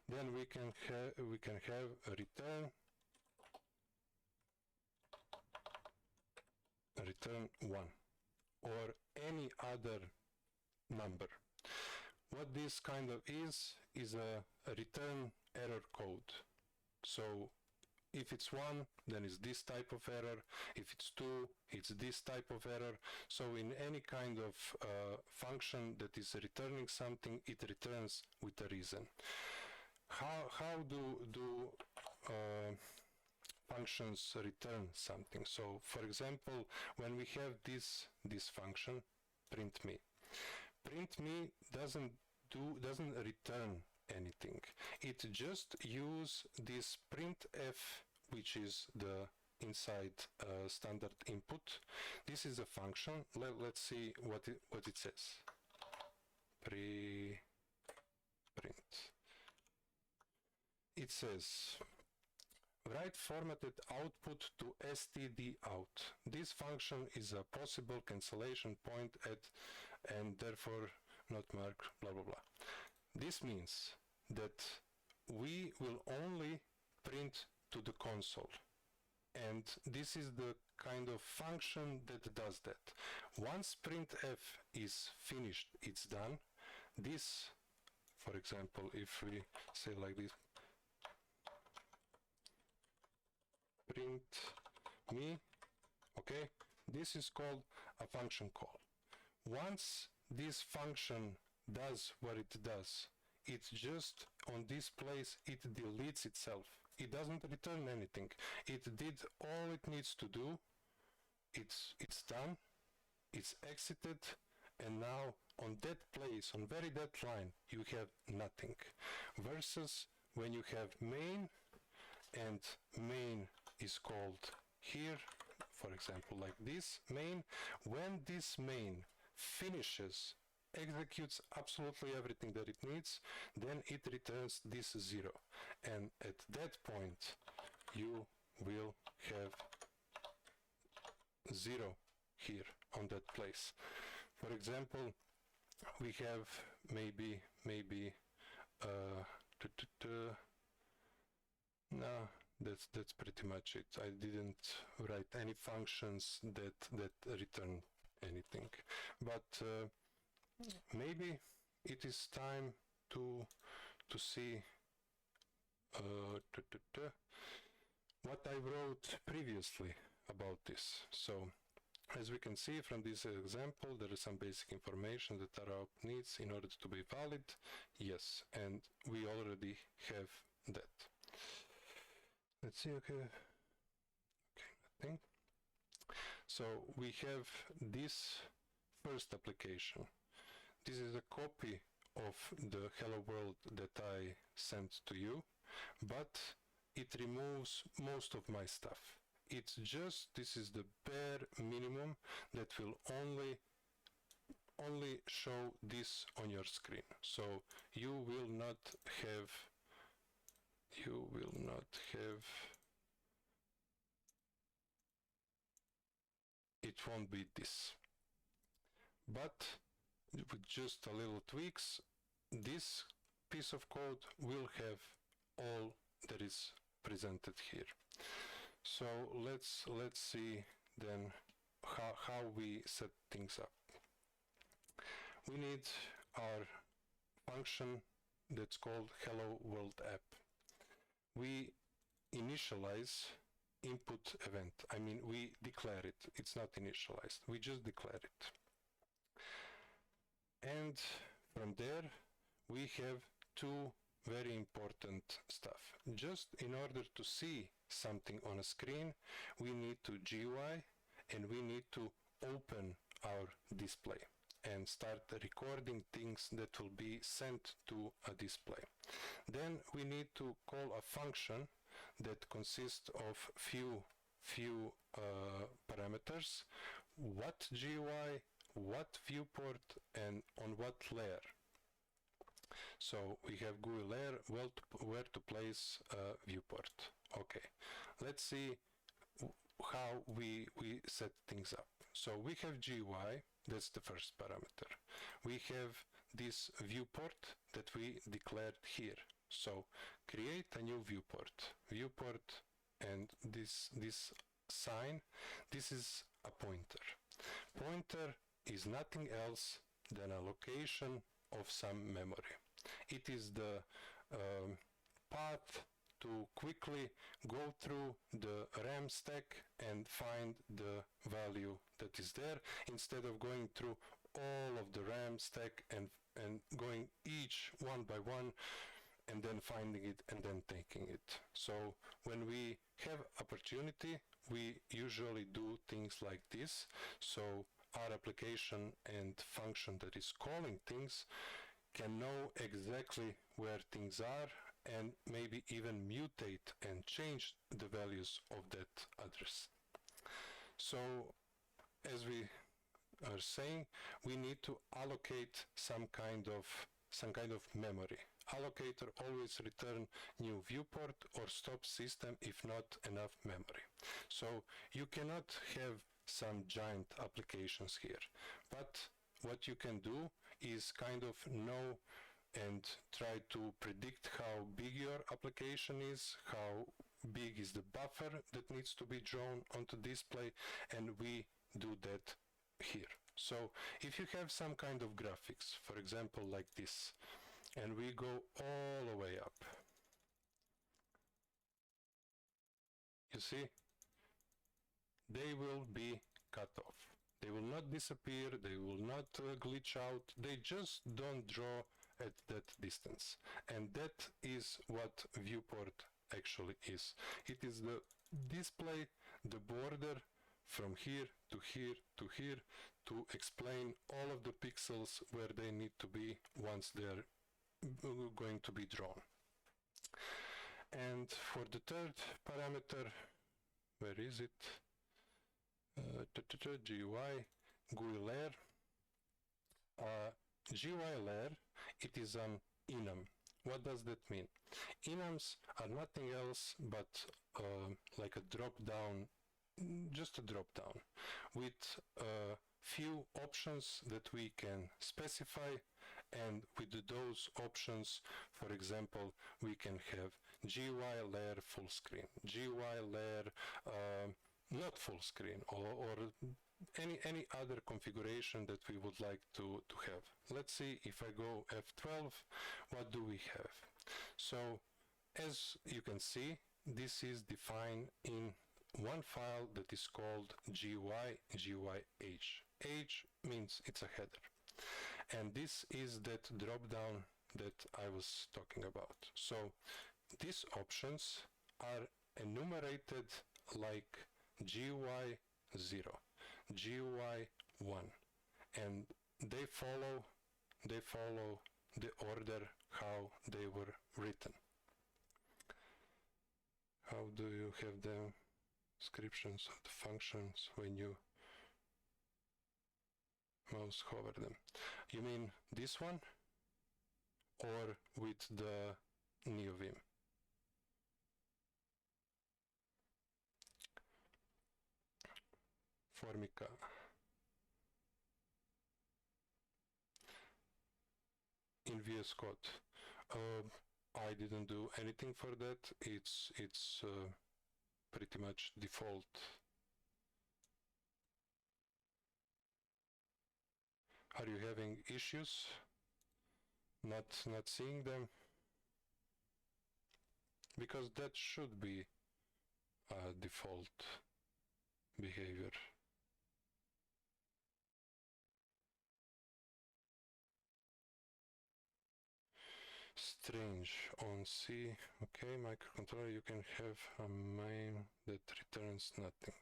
then we can have a return 1 or any other number. What this kind of is a return error code. So If it's 1, then it's this type of error. If it's 2, it's this type of error. So in any kind of function that is returning something, it returns with a reason. How do functions return something? So for example, when we have this function, print me doesn't return anything. It just use this printf, which is the inside standard input. This is a function. Let's see what it says. Print. It says write formatted output to std out. This function is a possible cancellation point at and therefore not marked blah blah blah. This means that we will only print to the console, and this is the kind of function that does that. Once printf is finished, it's done. This, for example, if we say like this, print me, okay, this is called a function call. Once this function does what it does, it's just on this place, it deletes itself. It doesn't return anything. It did all it needs to do. It's done. It's exited. And now on that place, on very that line, you have nothing. Versus when you have main, and main is called here, for example, like this main. When this main finishes, executes absolutely everything that it needs, then it returns this 0. And at that point, you will have 0 here on that place. For example, we have maybe no, that's pretty much it. I didn't write any functions that return anything, but maybe it is time to see what I wrote previously about this. So as we can see from this example, there is some basic information that our output needs in order to be valid. Yes, and we already have that. Let's see, okay, nothing. So we have this first application. This is a copy of the hello world that I sent to you, but it removes most of my stuff. It's just, this is the bare minimum that will only show this on your screen. So you will not have it won't be this. But with just a little tweaks, this piece of code will have all that is presented here. So let's see then how we set things up. We need our function that's called hello world app. We initialize input event. I mean, we declare it. It's not initialized. We just declare it. And from there, we have two very important stuff. Just in order to see something on a screen, we need to GUI and we need to open our display and start recording things that will be sent to a display. Then we need to call a function that consists of few parameters: what GUI, what viewport, and on what layer. So we have GUI layer, where to place viewport. Okay, let's see how we set things up. So we have GUI, that's the first parameter. We have this viewport that we declared here. So create a new viewport, and this sign, this is a pointer. Pointer is nothing else than a location of some memory. It is the path to quickly go through the RAM stack and find the value that is there, instead of going through all of the RAM stack and going each one by one and then finding it and then taking it. So when we have opportunity, we usually do things like this. So our application and function that is calling things can know exactly where things are and maybe even mutate and change the values of that address. So as we are saying, we need to allocate some kind of memory. Allocator always return new viewport or stop system if not enough memory. So you cannot have some giant applications here, but what you can do is kind of know and try to predict how big your application is, how big is the buffer that needs to be drawn onto display, and we do that here. So if you have some kind of graphics, for example like this, and we go all the way up, you see, they will be cut off. They will not disappear, they will not glitch out, they just don't draw at that distance. And that is what viewport actually is. It is the display, the border from here to here to here to explain all of the pixels where they need to be once they're going to be drawn. And for the third parameter, where is it? GUI layer. GUI layer, it is an enum. What does that mean? Enums are nothing else but like a drop down, just a drop down with a few options that we can specify, and with those options, for example, we can have GUI layer full screen, GUI layer not full screen, or any other configuration that we would like to have. Let's see, if I go F12, what do we have? So as you can see, this is defined in one file that is called GUI/H. H means it's a header. And this is that drop down that I was talking about. So these options are enumerated like GUI0, GUI1, and they follow the order how they were written. How do you have the descriptions of the functions when you mouse hover them? You mean this one or with the NeoVim? Formica. In VS Code. I didn't do anything for that. It's pretty much default. Are you having issues not seeing them? Because that should be a default behavior. Strange. On C, okay, microcontroller, you can have a main that returns nothing.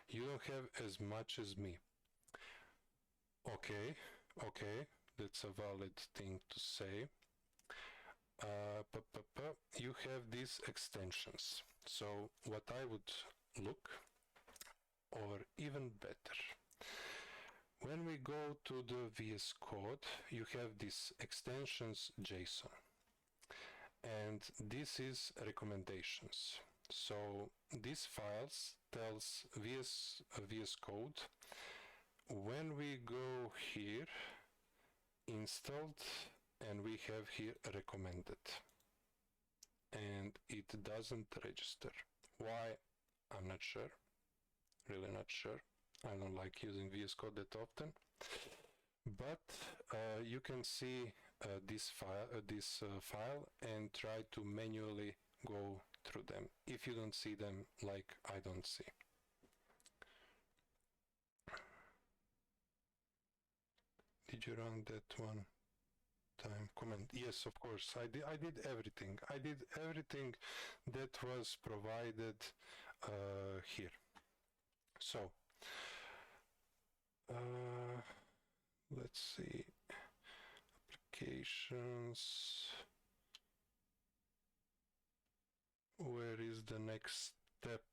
You don't have as much as me. Okay, that's a valid thing to say. You have these extensions. So what I would look, or even better, when we go to the VS Code, you have these extensions JSON, and this is recommendations. So these files tells VS Code, when we go here, installed, and we have here recommended, and it doesn't register. Why? I'm not sure, really not sure. I don't like using VS Code that often, but you can see this file and try to manually go through them if you don't see them like I don't see. Did you run that one time comment? Yes, of course. I did everything. I did everything that was provided here. So let's see. Applications. Where is the next step?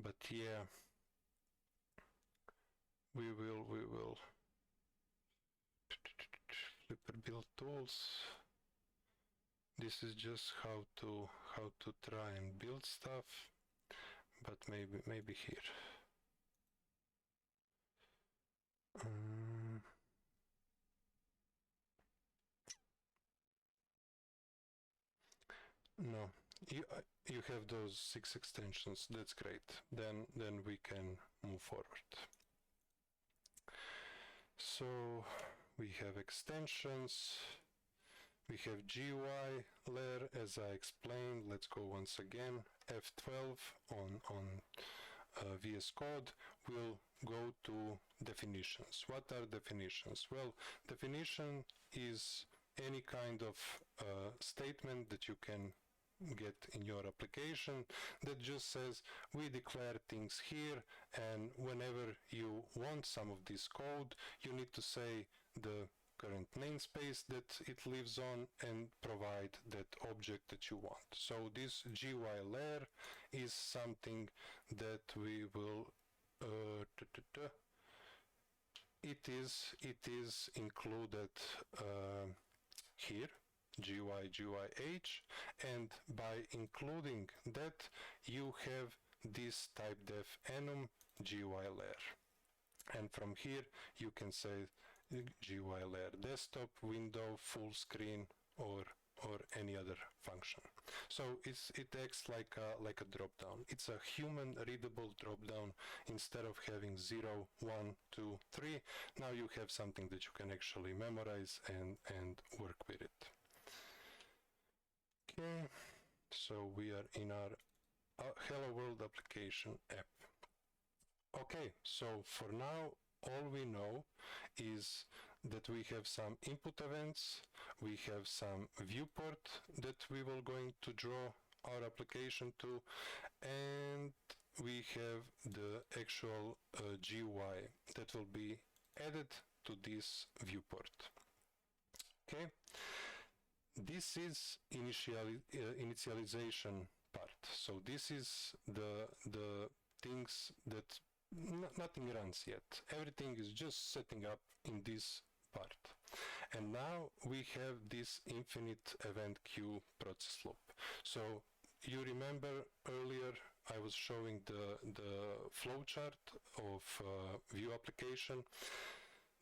But yeah, we will Flipper build tools. This is just how to try and build stuff, but maybe here. No, you have those 6 extensions. That's great. Then we can move forward. So we have extensions. We have GUI layer, as I explained. Let's go once again. F12 on VS Code. We'll go to definitions. What are definitions? Well, definition is any kind of statement that you can get in your application that just says we declare things here, and whenever you want some of this code, you need to say the current namespace that it lives on and provide that object that you want. So this GUI layer is something that we will it is included here, GUI H, and by including that you have this typedef enum GUI layer, and from here you can say GUI layer desktop, window, full screen, or any other function. So it acts like a drop down. It's a human readable drop down. Instead of having 0, 1, 2, 3, now you have something that you can actually memorize and work with it. Okay, so we are in our Hello World application app. Okay, so for now all we know is that we have some input events, we have some viewport that we will going to draw our application to, and we have the actual GUI that will be added to this viewport. Okay, this is initialization part. So this is the things that nothing runs yet. Everything is just setting up in this part. And now we have this infinite event queue process loop. So you remember earlier I was showing the flowchart of view application.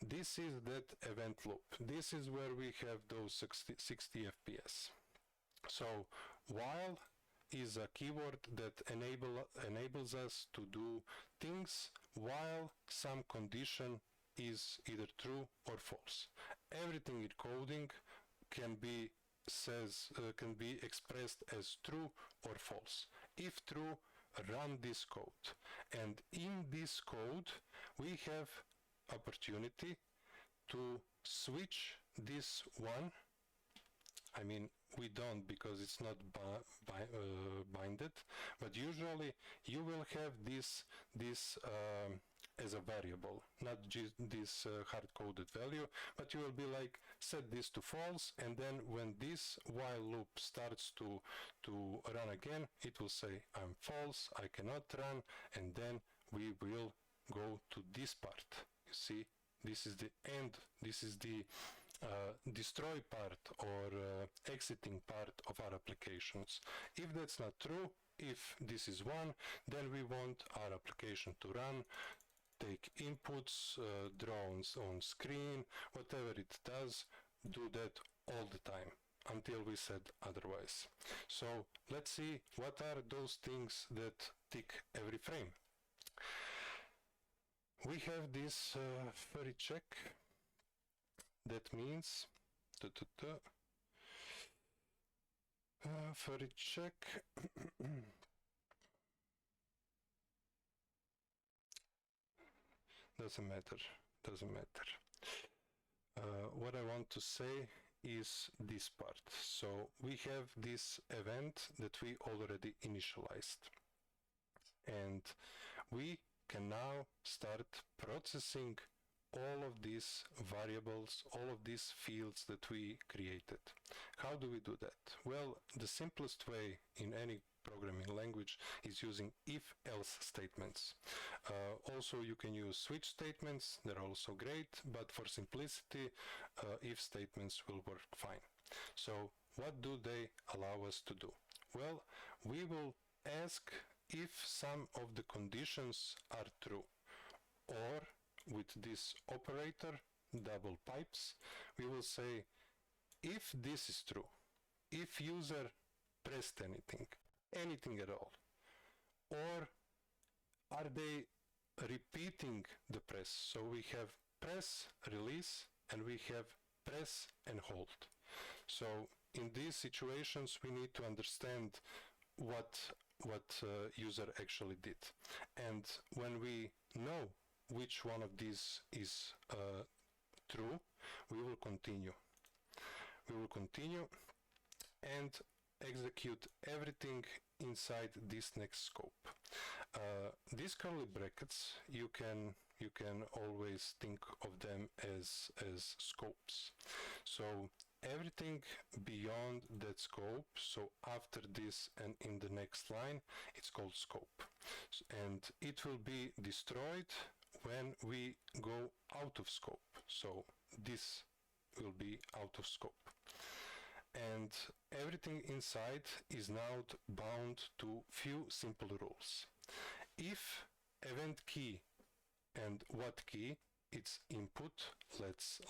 This is that event loop. This is where we have those 60 FPS. So while is a keyword that enables us to do things while some condition is either true or false. Everything in coding can be expressed as true or false. If true, run this code. And in this code, we have opportunity to switch this one. I mean, we don't because it's not binded, but usually you will have this as a variable, not just this hard-coded value, but you will be like, set this to false, and then when this while loop starts to run again, it will say, I'm false, I cannot run, and then we will go to this part. You see, this is the end, this is the destroy part or exiting part of our applications. If that's not true, if this is 1, then we want our application to run, take inputs, drones on screen, whatever it does, do that all the time until we said otherwise. So let's see what are those things that tick every frame. We have this furry check. That means For a check. Doesn't matter. What I want to say is this part. So we have this event that we already initialized. And we can now start processing all of these variables, all of these fields that we created. How do we do that? Well, the simplest way in any programming language is using if-else statements. Also, you can use switch statements. They're also great, but for simplicity, if statements will work fine. So what do they allow us to do? Well, we will ask if some of the conditions are true, or with this operator, double pipes, we will say if this is true, if user pressed anything at all, or are they repeating the press? So we have press, release, and we have press and hold. So in these situations, we need to understand what user actually did. And when we know which one of these is true, we will continue. We will continue and execute everything inside this next scope. These curly brackets, you can always think of them as scopes. So everything beyond that scope, so after this and in the next line, it's called scope. And it will be destroyed when we go out of scope. So this will be out of scope. And everything inside is now bound to few simple rules. If event key and what key, it's input. Let's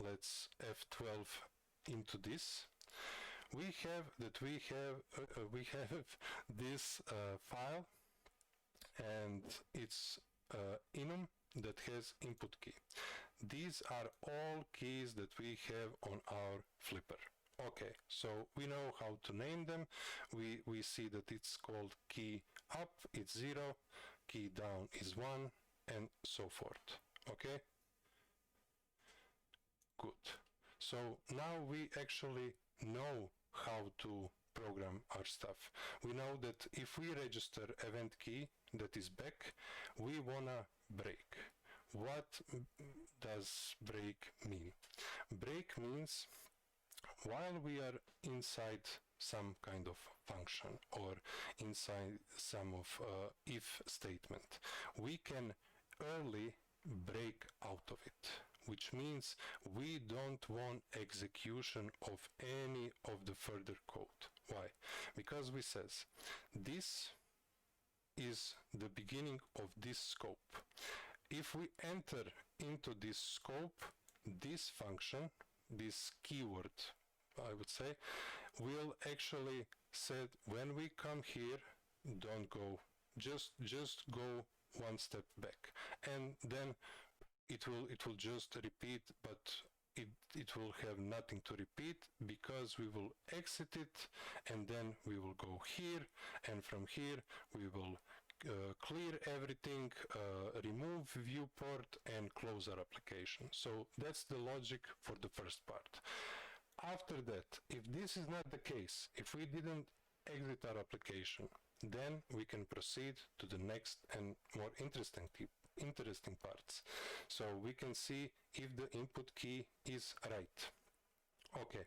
F12 into this. We have this file, and it's enum that has input key. These are all keys that we have on our flipper. Okay, so we know how to name them. We see that it's called key up, it's 0, key down is 1, and so forth. Okay? Good. So now we actually know how to program our stuff. We know that if we register event key that is back, we wanna break. What does break mean? Break means while we are inside some kind of function or inside some of if statement, we can early break out of it, which means we don't want execution of any of the further code. Why? Because we says this is the beginning of this scope. If we enter into this scope, this function, this keyword, I would say, will actually said when we come here, don't go, just go one step back, and then it will just repeat, but it will have nothing to repeat because we will exit it, and then we will go here, and from here we will clear everything, remove viewport, and close our application. So that's the logic for the first part. After that, if this is not the case, if we didn't exit our application, then we can proceed to the next and more interesting parts. So we can see if the input key is right. Okay,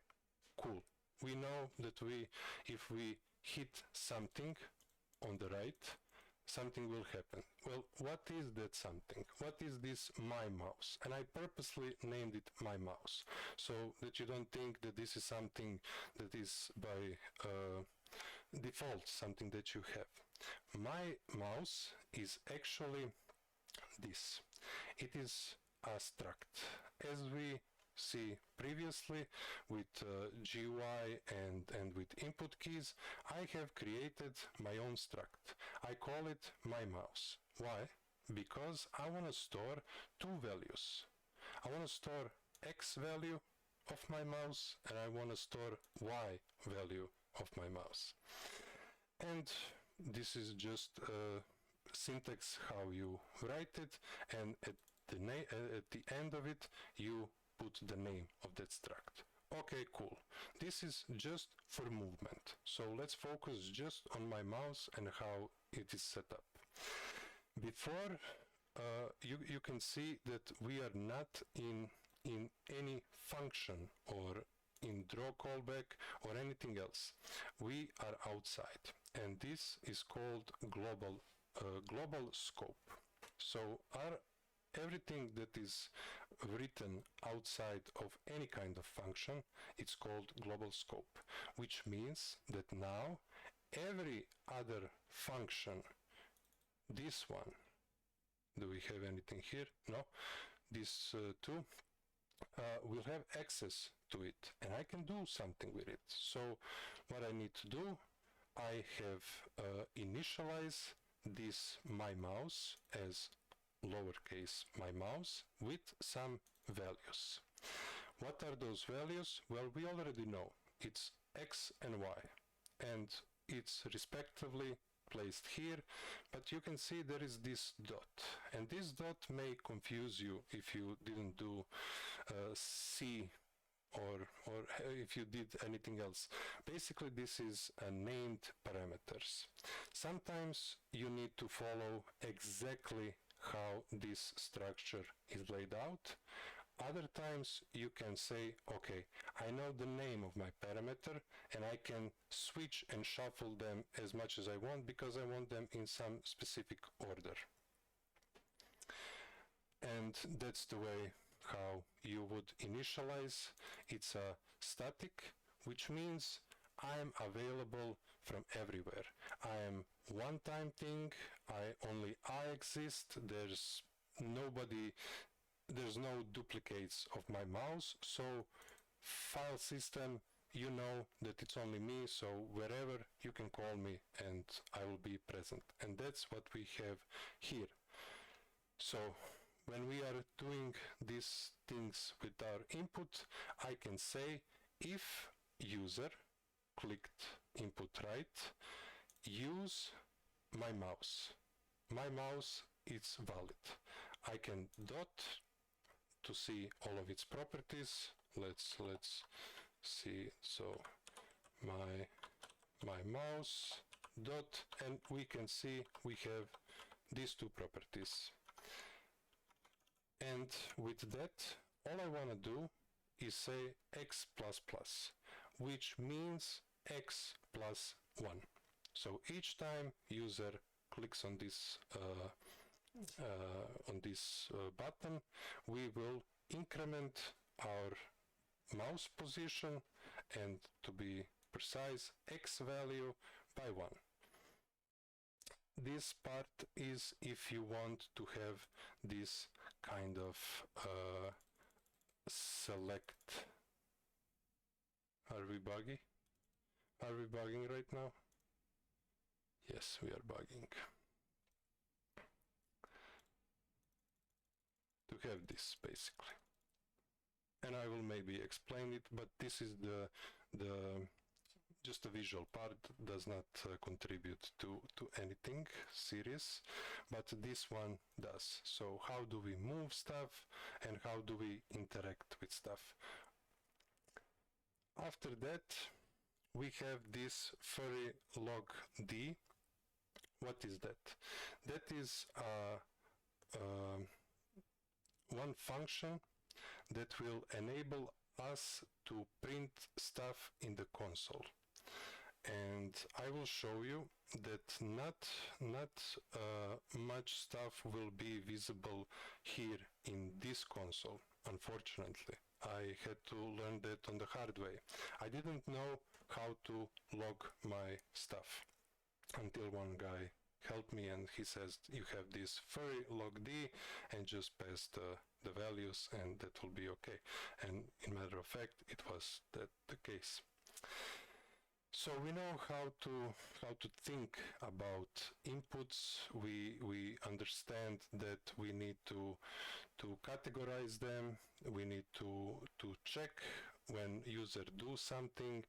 cool. We know that if we hit something on the right, something will happen. Well, what is that something? What is this my mouse? And I purposely named it my mouse, so that you don't think that this is something that is by default, something that you have. My mouse is actually this. It is a struct. As we see previously with GUI and with input keys, I have created my own struct. I call it my mouse. Why? Because I want to store two values. I want to store X value of my mouse, and I want to store Y value of my mouse. And this is just syntax how you write it, and at the end of it you put the name of that struct. Okay, cool. This is just for movement. So let's focus just on my mouse and how it is set up. Before, you can see that we are not in any function or in draw callback or anything else. We are outside, and this is called global scope. So everything that is written outside of any kind of function, it's called global scope, which means that now every other function, this one, do we have anything here? No, this two, will have access to it, and I can do something with it. So what I need to do, I have initialize this my mouse as lowercase my mouse with some values. What are those values? Well, we already know it's X and Y, and it's respectively placed here, but you can see there is this dot, and this dot may confuse you if you didn't do C or if you did anything else. Basically, this is named parameters. Sometimes you need to follow exactly how this structure is laid out. Other times you can say, okay, I know the name of my parameter and I can switch and shuffle them as much as I want because I want them in some specific order. And that's the way how you would initialize. It's a static, which means I am available from everywhere. I am one-time thing, only I exist, there's nobody, there's no duplicates of my mouse, so file system, you know that it's only me, so wherever you can call me and I will be present. And that's what we have here. So when we are doing these things with our input, I can say if user clicked input right, use my mouse. My mouse is valid. I can dot to see all of its properties. Let's see. So my mouse dot, and we can see we have these two properties. And with that, all I want to do is say x++, which means x plus 1. So each time user clicks on this button, we will increment our mouse position, and to be precise, x value by 1. This part is if you want to have this kind of select. Are we buggy? Are we bugging right now? Yes, we are bugging. To have this, basically. And I will maybe explain it, but this is just the visual part, does not contribute to anything serious, but this one does. So how do we move stuff and how do we interact with stuff? After that, we have this furry log D. What is that? That is one function that will enable us to print stuff in the console. And I will show you that not much stuff will be visible here in this console, unfortunately. I had to learn that on the hard way. I didn't know how to log my stuff until one guy helped me, and he says you have this furry log D and just pass the values and that will be okay. And in matter of fact, it was the case. So we know how to think about inputs. We understand that we need to categorize them. We need to check when user do something,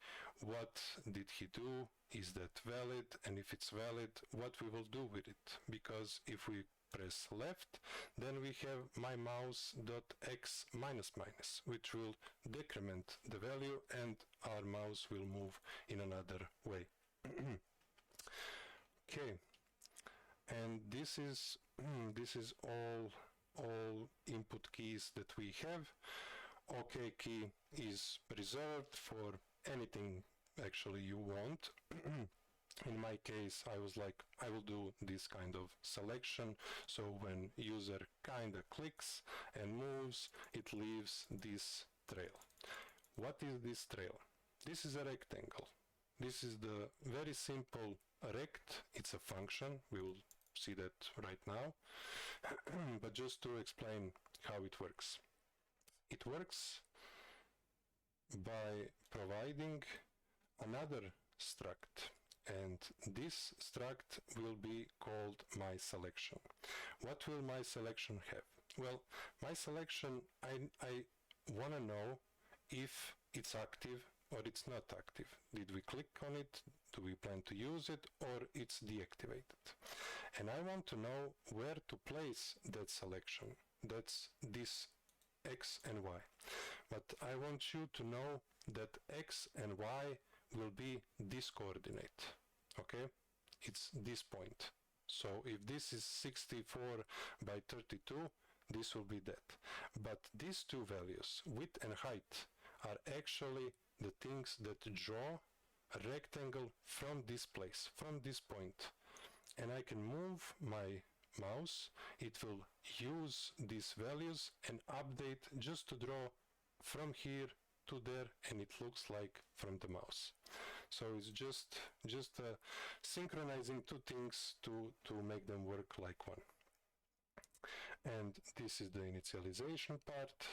what did he do, is that valid, and if it's valid, what we will do with it. Because if we press left, then we have my mouse dot x minus minus, which will decrement the value and our mouse will move in another way. Okay, and this is all input keys that we have. OK key is reserved for anything actually you want. In my case, I was like, I will do this kind of selection, so when user kinda clicks and moves, it leaves this trail. What is this trail? This is a rectangle. This is the very simple rect. It's a function. We will see that right now. But just to explain how it works. It works by providing another struct, and this struct will be called my selection. What will my selection have? Well, my selection, I want to know if it's active or it's not active. Did we click on it? Do we plan to use it? Or it's deactivated? And I want to know where to place that selection. That's this X and Y. But I want you to know that X and Y will be this coordinate. Okay? It's this point. So if this is 64 by 32, this will be that. But these two values, width and height, are actually the things that draw a rectangle from this place, from this point. And I can move my mouse, it will use these values and update just to draw from here to there, and it looks like from the mouse. So it's just synchronizing two things to make them work like one. And this is the initialization part,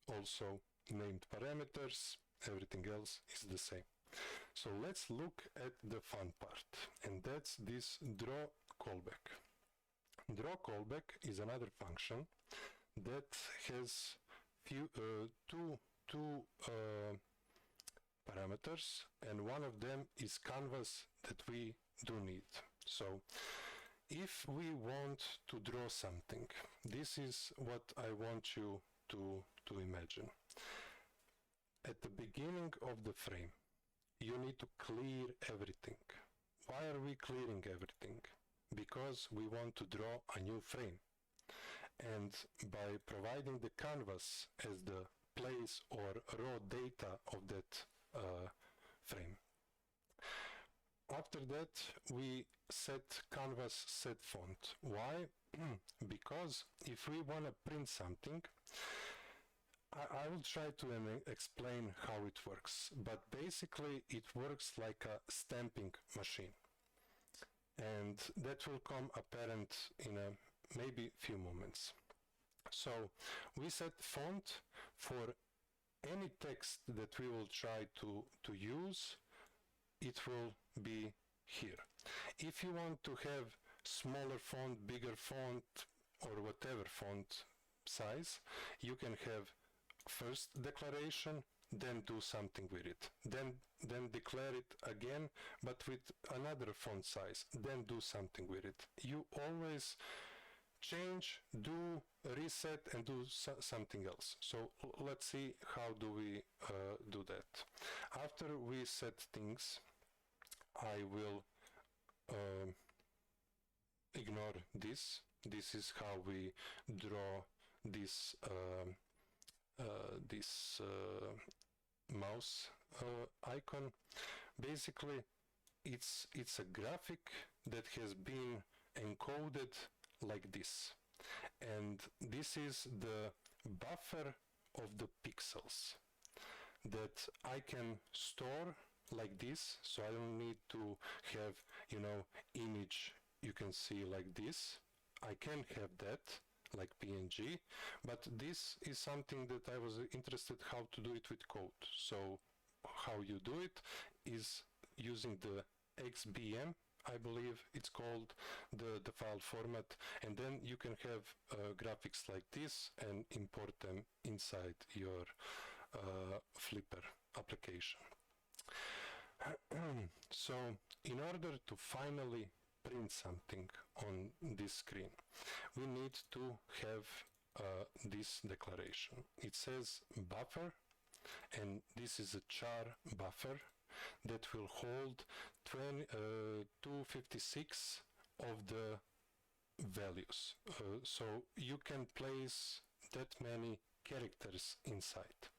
also named parameters, everything else is the same. So let's look at the fun part, and that's this draw callback. Draw callback is another function that has two parameters, and one of them is canvas that we do need. So if we want to draw something, this is what I want you to imagine. At the beginning of the frame, you need to clear everything. Why are we clearing everything? Because we want to draw a new frame. And by providing the canvas as the place or raw data of that frame. After that, we set canvas set font. Why? Because if we want to print something, I will try to explain how it works, but basically it works like a stamping machine. And that will come apparent in a maybe few moments. So we set font for any text that we will try to use, it will be here. If you want to have smaller font, bigger font, or whatever font size, you can have first declaration, then do something with it, then declare it again, but with another font size, then do something with it. You always change, do, reset, and do something else. So let's see how do we do that. After we set things, I will ignore this. This is how we draw this mouse icon. Basically, it's a graphic that has been encoded like this, and this is the buffer of the pixels that I can store like this, so I don't need to have, you know, image you can see like this. I can have that like PNG, but this is something that I was interested how to do it with code. So how you do it is using the XBM, I believe it's called, the file format, and then you can have graphics like this and import them inside your Flipper application. So in order to finally print something on this screen, we need to have this declaration. It says buffer, and this is a char buffer that will hold 256 of the values. So you can place that many characters inside.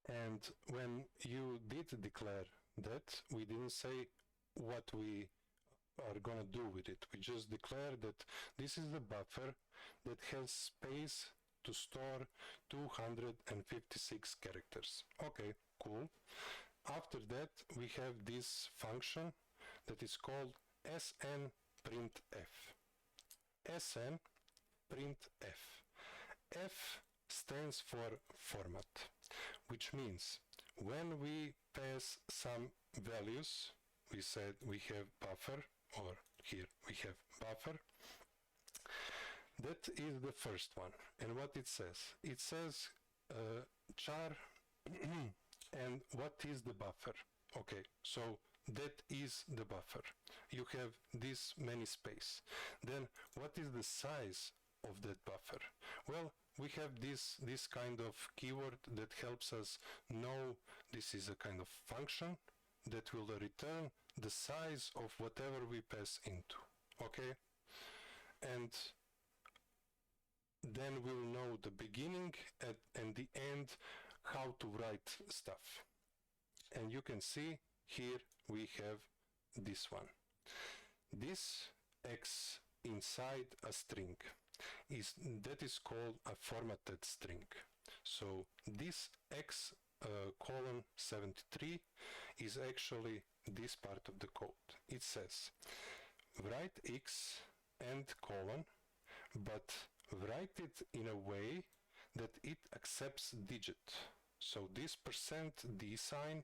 And when you did declare that, we didn't say what we are gonna do with it. We just declare that this is the buffer that has space to store 256 characters. Okay, cool. After that, we have this function that is called snprintf. snprintf. F stands for format, which means when we pass some values, we said we have buffer, or here we have buffer. That is the first one. And what it says? It says char and what is the buffer? Okay, so that is the buffer. You have this many space. Then what is the size of that buffer? Well, we have this kind of keyword that helps us know this is a kind of function that will return the size of whatever we pass into. Okay? And then we'll know the beginning and the end, how to write stuff. And you can see here we have this one. This X inside a string that is called a formatted string. So this X colon 73 is actually this part of the code. It says write X and colon, but write it in a way that it accepts digit. So this %d sign,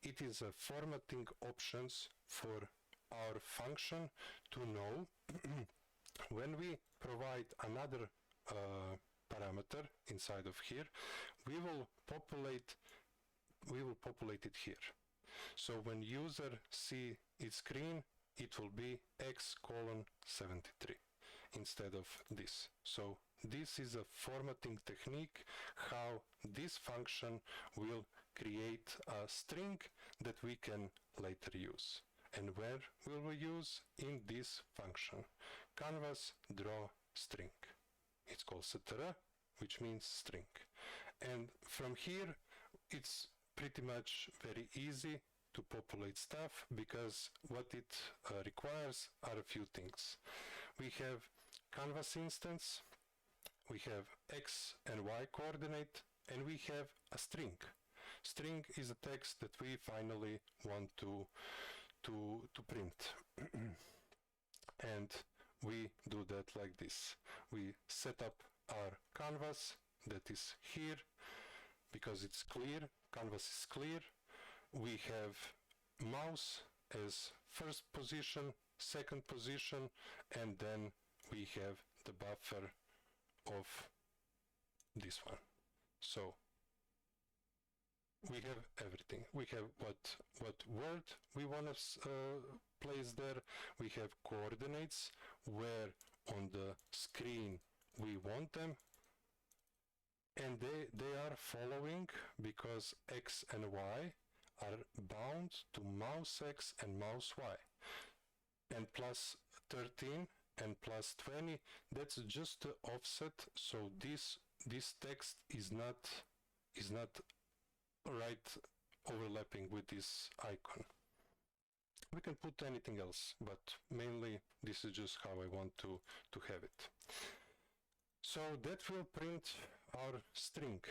it is a formatting options for our function to know when we provide another parameter inside of here, we will populate it here. So when user see its screen, it will be X colon 73 instead of this. So this is a formatting technique how this function will create a string that we can later use. And where will we use? In this function, canvas draw string. It's called str, which means string. And from here, it's pretty much very easy to populate stuff, because what it requires are a few things. We have canvas instance, we have X and Y coordinate, and we have a string. String is a text that we finally want to print. And we do that like this. We set up our canvas that is here, because it's clear, canvas is clear. We have mouse as first position, second position, and then we have the buffer of this one. So we have everything. We have what word we want to place there. We have coordinates where on the screen we want them, and they are following because X and Y are bound to mouse X and mouse Y. And plus 13 and plus 20, that's just the offset, so this text is not right overlapping with this icon. We can put anything else, but mainly this is just how I want to have it. So that will print our string.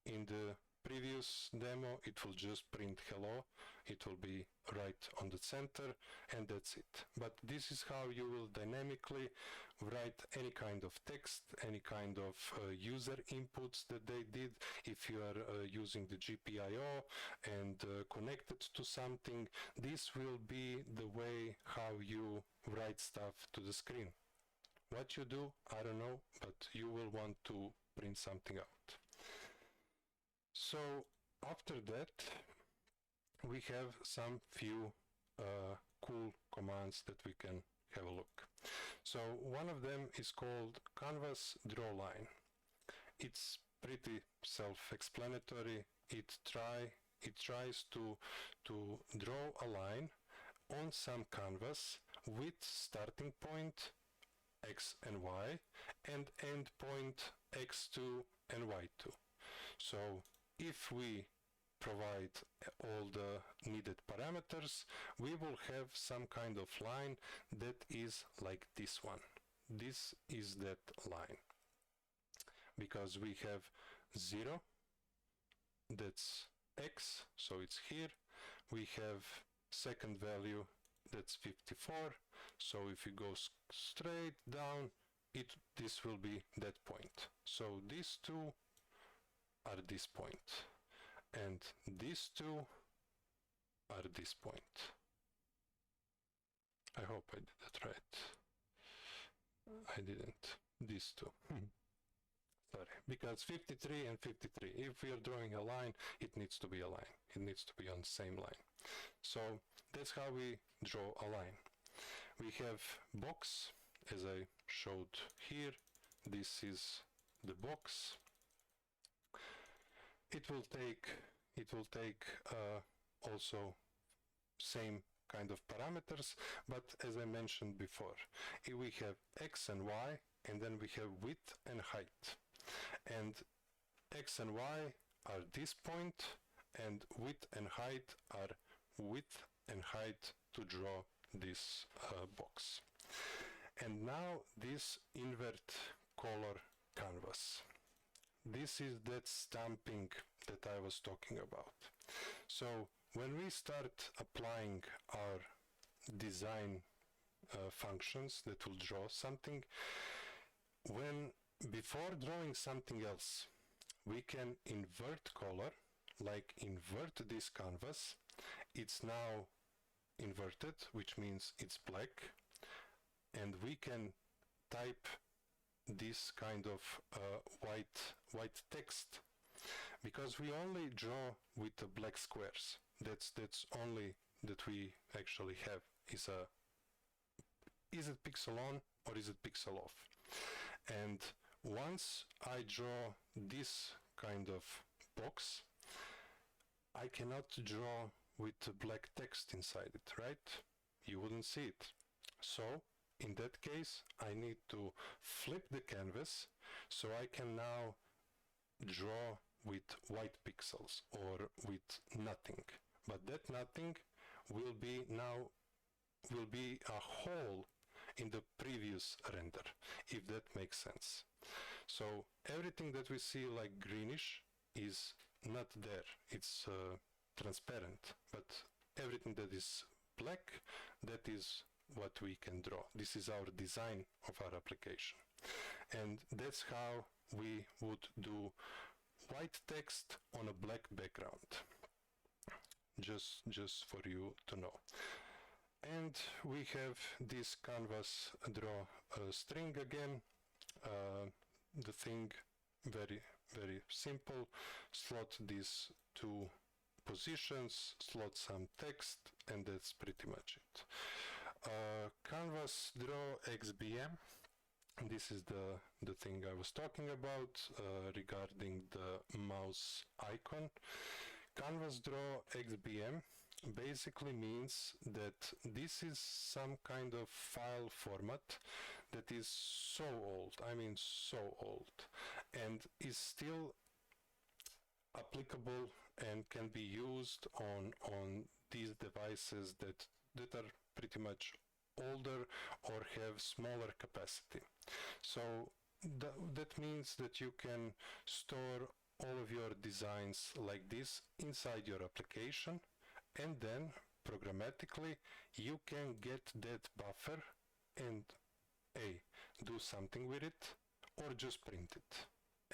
In the previous demo, it will just print hello. It will be right on the center, and that's it. But this is how you will dynamically write any kind of text, any kind of user inputs that they did. If you are using the GPIO and connected to something, this will be the way how you write stuff to the screen. What you do, I don't know, but you will want to print something out. So after that, we have some few cool commands that we can have a look. So one of them is called canvas draw line. It's pretty self-explanatory. It tries to draw a line on some canvas with starting point x and y and end point x2 and y2. So if we provide all the needed parameters, we will have some kind of line that is like this one. This is that line. Because we have 0, that's x, so it's here. We have second value, that's 54. So if we go straight down, this will be that point. So these two are this point, and these two are this point. I hope I did that right. I didn't. These two. Sorry, because 53 and 53, if we are drawing a line, it needs to be a line. It needs to be on the same line. So that's how we draw a line. We have box, as I showed here. This is the box. It will take also same kind of parameters, but as I mentioned before, we have x and y, and then we have width and height. And x and y are this point, and width and height are width and height to draw this box. And now this invert color canvas. This is that stamping that I was talking about. So when we start applying our design functions that will draw something, before drawing something else, we can invert color, like invert this canvas. It's now inverted, which means it's black, and we can type this kind of white text, because we only draw with the black squares. That's only that we actually have is it pixel on or is it pixel off. And once I draw this kind of box, I cannot draw with black text inside it, right? You wouldn't see it. So in that case, I need to flip the canvas so I can now draw with white pixels or with nothing. But that nothing will be a hole in the previous render, if that makes sense. So everything that we see like greenish is not there. It's transparent, but everything that is black, that is what we can draw. This is our design of our application. And that's how we would do white text on a black background. Just for you to know. And we have this canvas draw string again. The thing very simple. Slot these two positions, slot some text, and that's pretty much it. Canvas draw XBM. This is the thing I was talking about regarding the mouse icon. Canvas draw XBM basically means that this is some kind of file format that is so old, I mean so old, and is still applicable and can be used on these devices that are pretty much older or have smaller capacity. So that means that you can store all of your designs like this inside your application, and then programmatically you can get that buffer and do something with it, or just print it,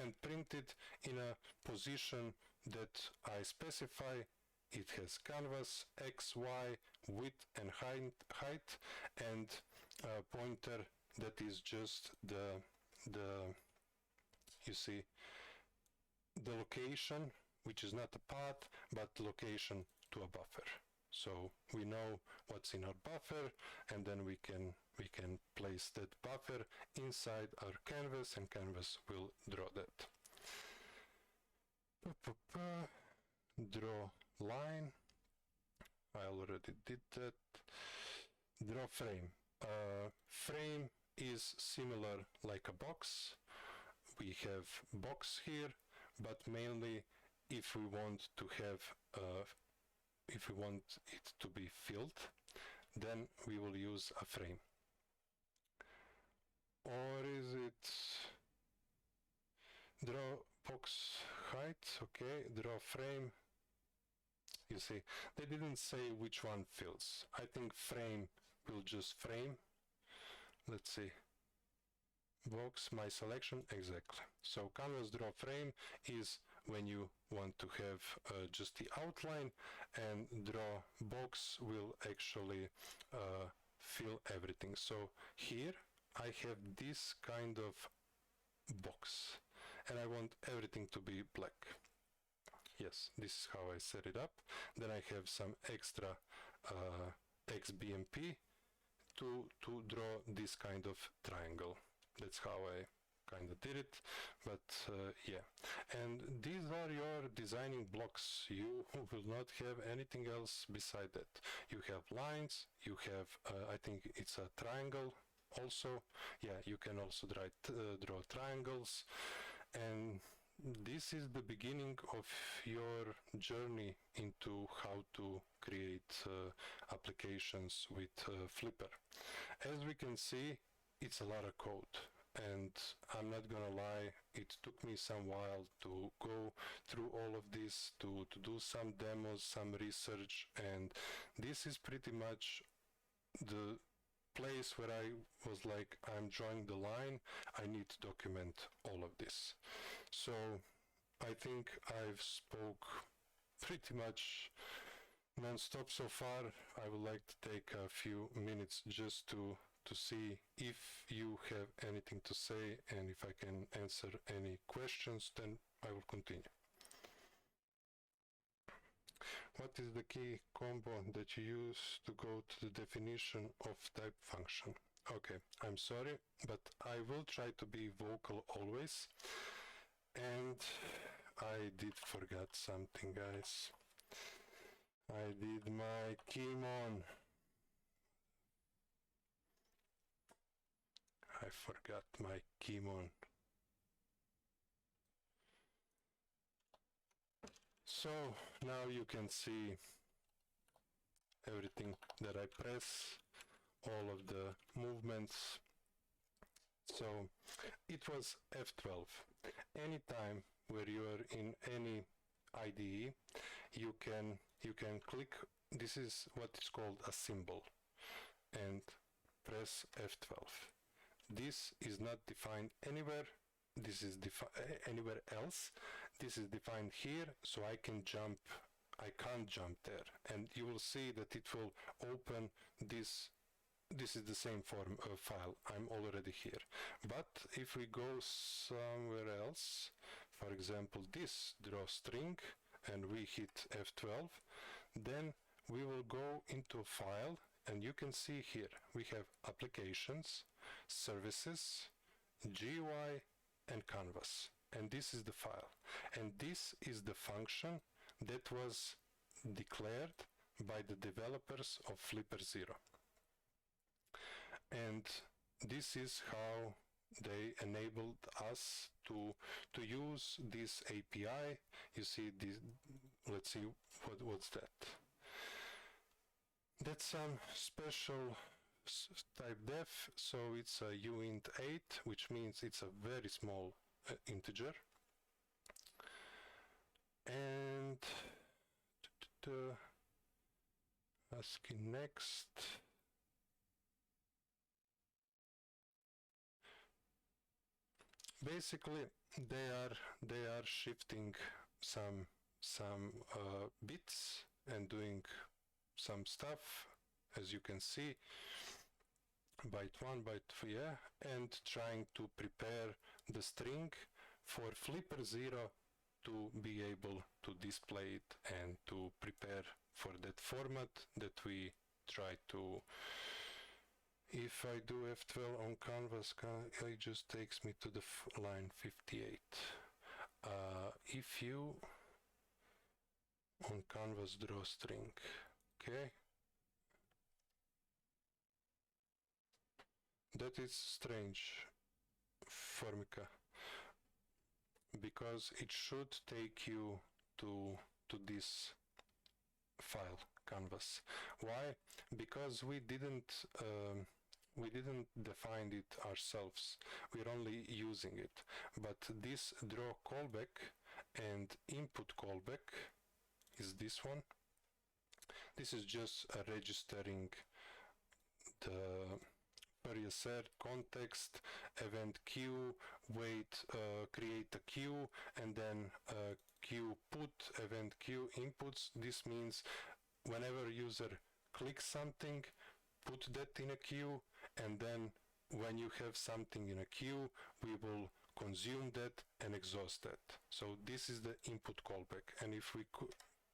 and print it in a position that I specify. It has canvas, X, Y, width and height, and a pointer that is just you see, the location which is not a path, but location to a buffer. So we know what's in our buffer, and then we can place that buffer inside our canvas, and canvas will draw that. Draw line. I already did that. Draw frame. Frame is similar like a box. We have box here, but mainly if we want to have if we want it to be filled, then we will use a frame. Or is it draw box height? Okay, draw frame. You see, they didn't say which one fills. I think frame will just frame. Let's see. Box, my selection, exactly. So canvas draw frame is when you want to have just the outline, and draw box will actually fill everything. So here I have this kind of box, and I want everything to be black. Yes, this is how I set it up. Then I have some extra XBMP to draw this kind of triangle. That's how I kind of did it, but yeah. And these are your designing blocks. You will not have anything else beside that. You have lines, you have, I think it's a triangle also. Yeah, you can also draw triangles. And this is the beginning of your journey into how to create applications with Flipper. As we can see, it's a lot of code, and I'm not gonna lie, it took me some while to go through all of this, to do some demos, some research, and this is pretty much the place where I was like, I'm drawing the line, I need to document all of this. So I think I've spoke pretty much non-stop so far. I would like to take a few minutes just to see if you have anything to say, and if I can answer any questions, then I will continue. What is the key combo that you use to go to the definition of type function? Okay, I'm sorry, but I will try to be vocal always. And I did forget something, guys. I did my keymon. I forgot my keymon. So now you can see everything that I press, all of the movements. So it was F12. Anytime where you are in any IDE, you can click. This is what is called a symbol, and press F12. This is not defined anywhere. This is anywhere else. This is defined here, so I can jump. I can't jump there, and you will see that it will open this. This is the same form of file. I'm already here. But if we go somewhere else, for example, this draw string, and we hit F12, then we will go into a file, and you can see here we have applications, services, GUI, and canvas. And this is the file. And this is the function that was declared by the developers of FlipperZero. And this is how they enabled us to use this API. You see this, let's see what's that. That's some special type def, so it's a uint8, which means it's a very small integer. And asking next. Basically, they are shifting some bits and doing some stuff, as you can see, byte 1, byte 3, and trying to prepare the string for FlipperZero to be able to display it and to prepare for that format that we try to. If I do F12 on canvas, it just takes me to the line 58. If you on canvas draw string, okay, that is strange, Formica, because it should take you to this file canvas. Why? Because we didn't define it ourselves. We're only using it. But this draw callback and input callback is this one. This is just registering the per user context, event queue, wait, create a queue, and then queue put, event queue inputs. This means whenever user clicks something, put that in a queue, and then when you have something in a queue, we will consume that and exhaust that. So this is the input callback. And if we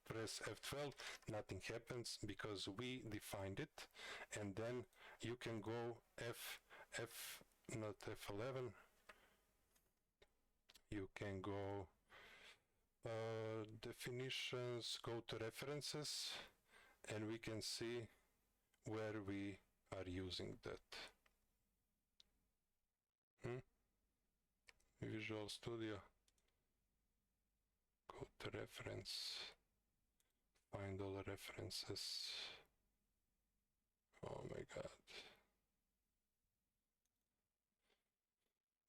press F12, nothing happens because we defined it. And then you can go not F11, you can go definitions, go to references, and we can see where we are using that. Visual Studio, go to reference, find all the references. Oh my god.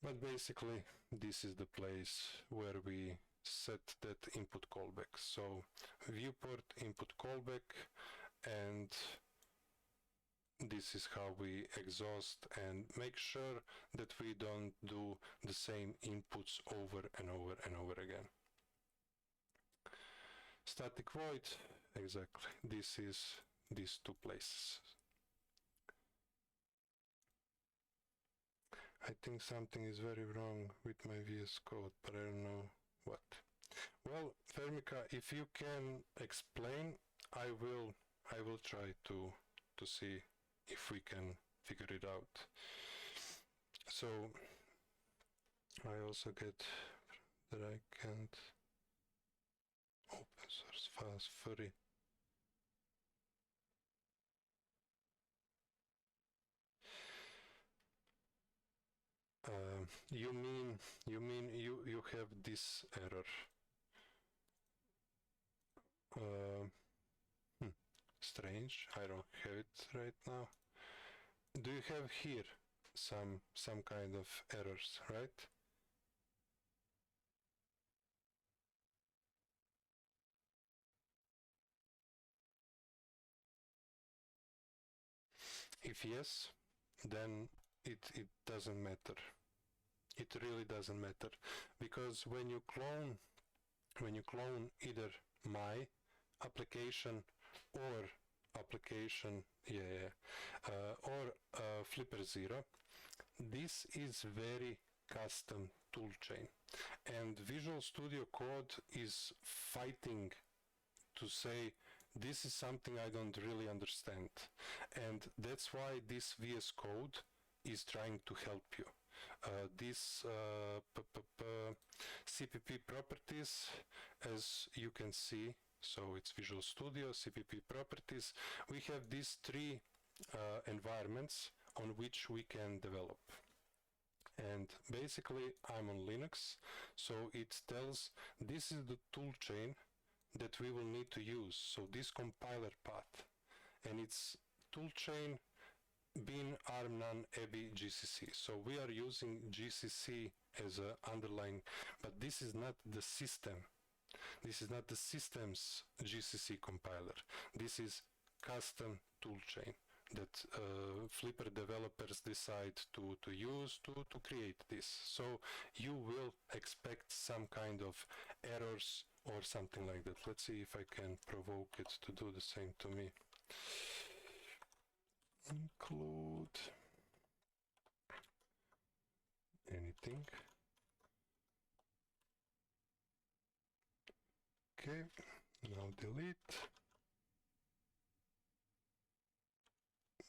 But basically, this is the place where we set that input callback. So viewport input callback, and this is how we exhaust and make sure that we don't do the same inputs over and over and over again. Static void, exactly. This is these two places. I think something is very wrong with my VS Code, but I don't know what. Well, Fermica, if you can explain, I will try to see if we can figure it out. So I also get that I can't open source files free. You mean you have this error? Strange. I don't have it right now. Do you have here some kind of errors, right? If yes, then it doesn't matter. It really doesn't matter, because when you clone either my application or application, or FlipperZero, this is very custom toolchain, and Visual Studio Code is fighting to say this is something I don't really understand, and that's why this VS Code is trying to help you. This CPP properties, as you can see, so it's Visual Studio, CPP properties. We have these three environments on which we can develop. And basically, I'm on Linux, so it tells this is the tool chain that we will need to use. So this compiler path, and it's toolchain bin arm_none ebi gcc. So we are using GCC as a underlying, but this is not the system. This is not the system's GCC compiler. This is custom toolchain that Flipper developers decide to use to create this. So you will expect some kind of errors or something like that. Let's see if I can provoke it to do the same to me. Include anything. Okay, now delete.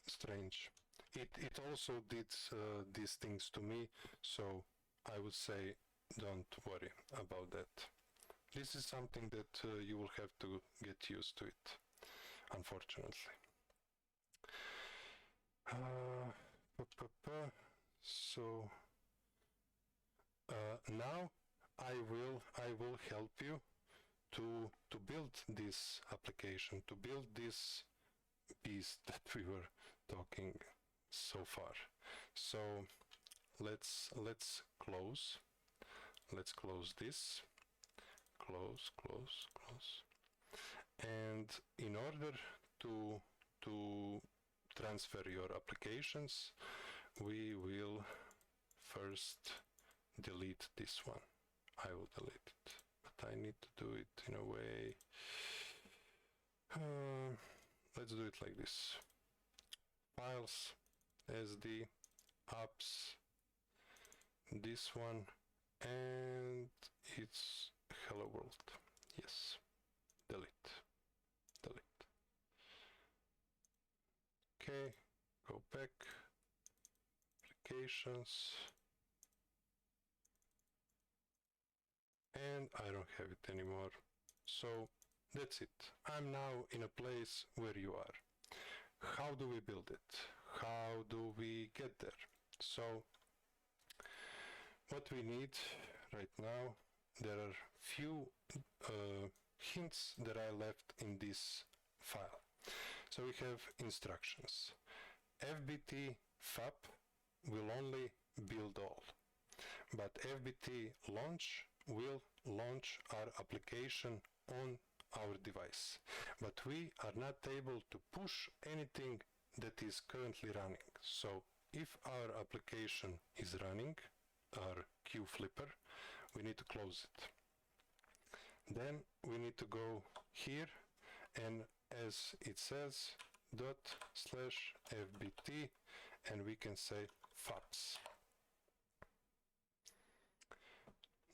Strange. It also did these things to me, so I would say don't worry about that. This is something that you will have to get used to it, unfortunately. So now I will help you to build this application, to build this piece that we were talking so far. So let's close this, close, and in order to transfer your applications, we will first delete this one. I will delete it, but I need to do it in a way. Let's do it like this. Files, SD, apps, this one, and it's hello world. Yes, delete. Okay, go back, applications, and I don't have it anymore. So that's it. I'm now in a place where you are. How do we build it? How do we get there? So what we need right now, there are few hints that I left in this file. So we have instructions. FBT FAP will only build all, but FBT launch will launch our application on our device, but we are not able to push anything that is currently running. So if our application is running, our QFlipper, we need to close it. Then we need to go here, and as it says, ./fbt, and we can say FAPS.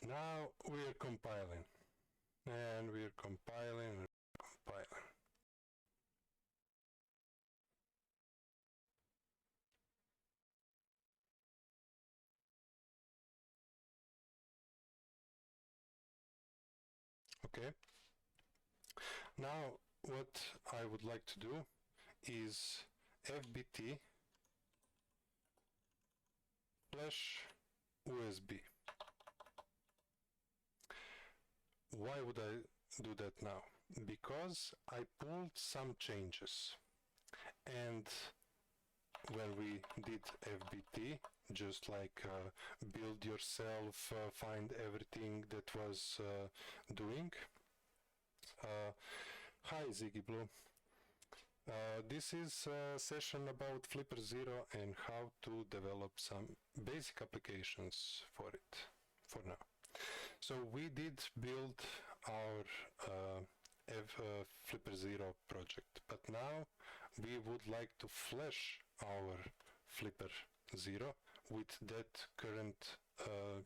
Now we are compiling, and we are compiling. Okay. Now what I would like to do is FBT /USB. Why would I do that now? Because I pulled some changes, and when we did FBT, just like build yourself, find everything that was doing. Hi Ziggy Blue. This is a session about FlipperZero and how to develop some basic applications for it, for now. So we did build our FlipperZero project, but now we would like to flash our FlipperZero with that current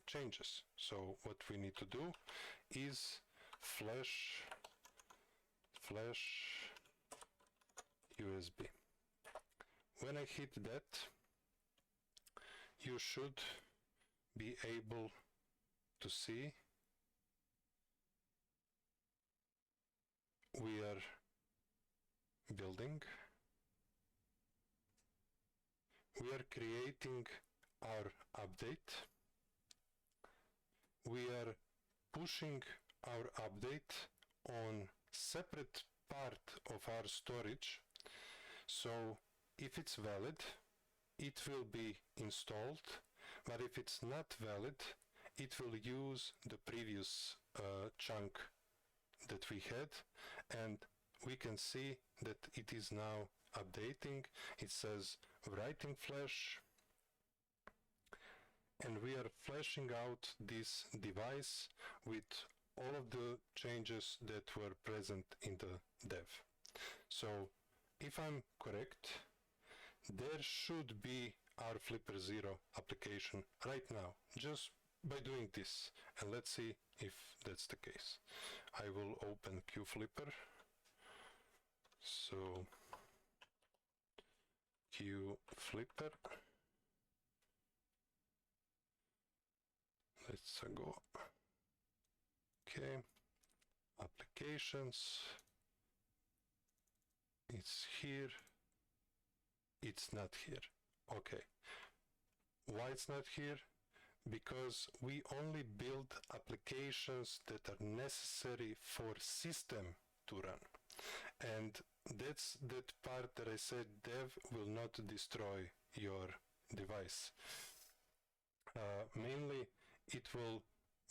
changes. So what we need to do is flash USB. When I hit that, you should be able to see we are building. We are creating our update. We are pushing our update on separate part of our storage. So if it's valid, it will be installed, but if it's not valid, it will use the previous chunk that we had, and we can see that it is now updating. It says writing flash, and we are flashing out this device with all of the changes that were present in the dev. So if I'm correct, there should be our FlipperZero application right now, just by doing this, and let's see if that's the case. I will open QFlipper. So QFlipper. Let's go. Okay. Applications. It's here. It's not here. Okay. Why it's not here? Because we only build applications that are necessary for system to run. And that's that part that I said dev will not destroy your device. Mainly it will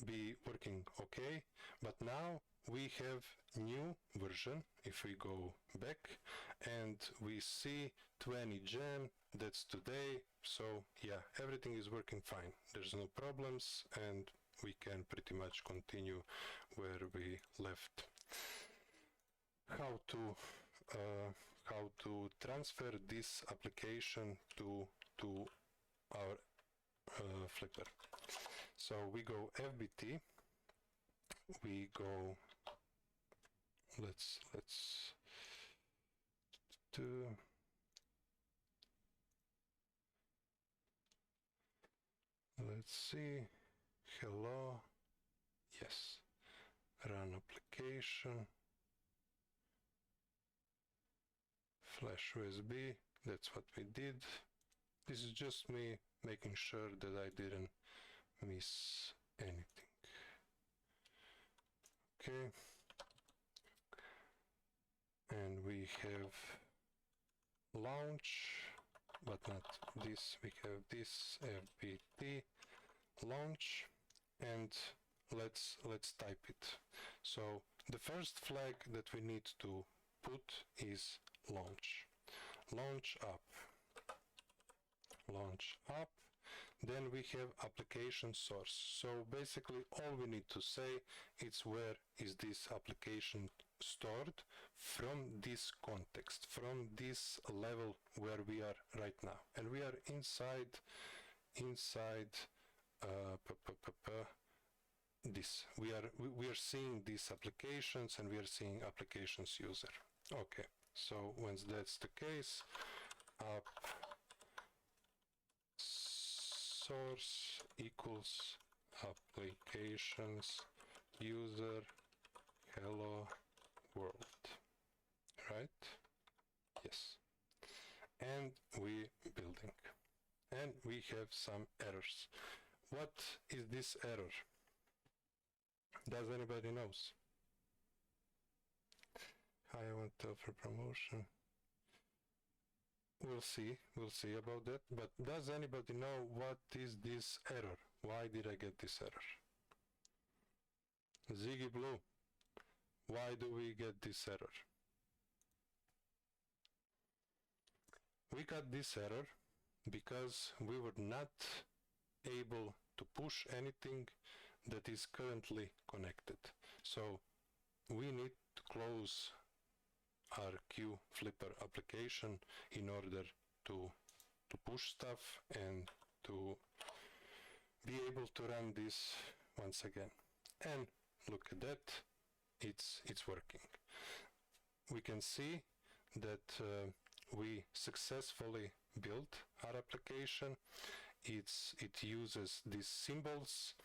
be working okay, but now we have new version. If we go back and we see 20 Jan, that's today. So yeah, everything is working fine. There's no problems and we can pretty much continue where we left. How to transfer this application to our Flipper. So we go FBT, we go, let's see, hello, yes, run application, flash USB, that's what we did. This is just me making sure that I didn't miss anything. Okay. And we have launch, but not this. We have this FBT launch, and let's type it. So the first flag that we need to put is launch. Launch up. Launch up. Then we have application source. So basically all we need to say is where is this application stored from this context, from this level where we are right now. And we are inside this. We are seeing these applications and we are seeing applications user. Okay, so once that's the case, app source equals applications user hello world, right? Yes. And we building. And we have some errors. What is this error? Does anybody knows? I want to offer promotion. We'll see about that. But does anybody know what is this error? Why did I get this error? Ziggy Blue, why do we get this error? We got this error because we were not able to push anything that is currently connected. So we need to close our QFlipper application in order to push stuff and to be able to run this once again. And look at that, it's working. We can see that we successfully built our application. It uses these symbols.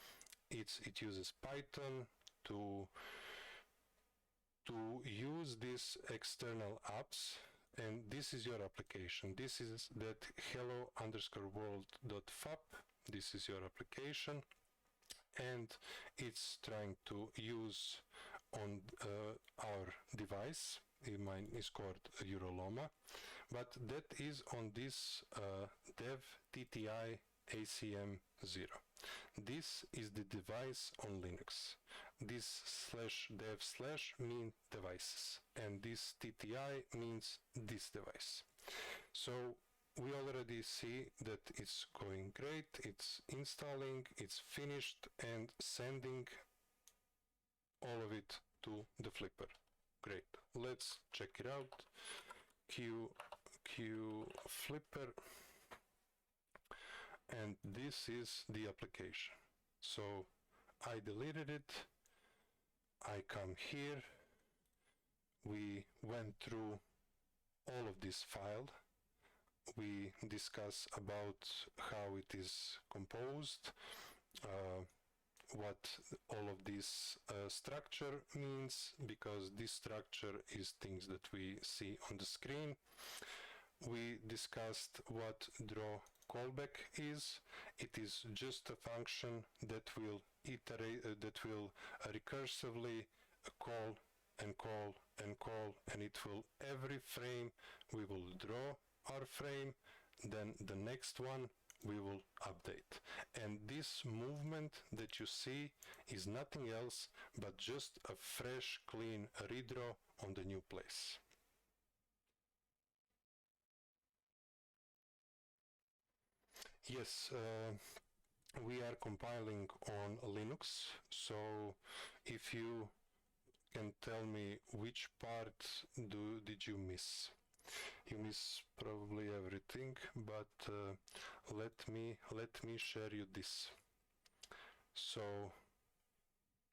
It uses Python to use these external apps, and this is your application. This is that hello_world.fap. This is your application, and it's trying to use on our device. Mine is called Euroloma, but that is on this dev TTI ACM0. This is the device on Linux. This /dev/ means devices, and this TTI means this device. So we already see that it's going great, it's installing, it's finished, and sending all of it to the Flipper. Great, let's check it out. QFlipper, and this is the application. So I deleted it, I I come here, we went through all of this file, we discuss about how it is composed, what all of this structure means, because this structure is things that we see on the screen. We discussed what draw callback is. It is just a function that will iterate, that will recursively call and call and call, and it will every frame we will draw our frame, then the next one we will update. And this movement that you see is nothing else but just a fresh, clean redraw on the new place. Yes, we are compiling on Linux, so if you can tell me which part did you miss? You miss probably everything, but let me share you this. So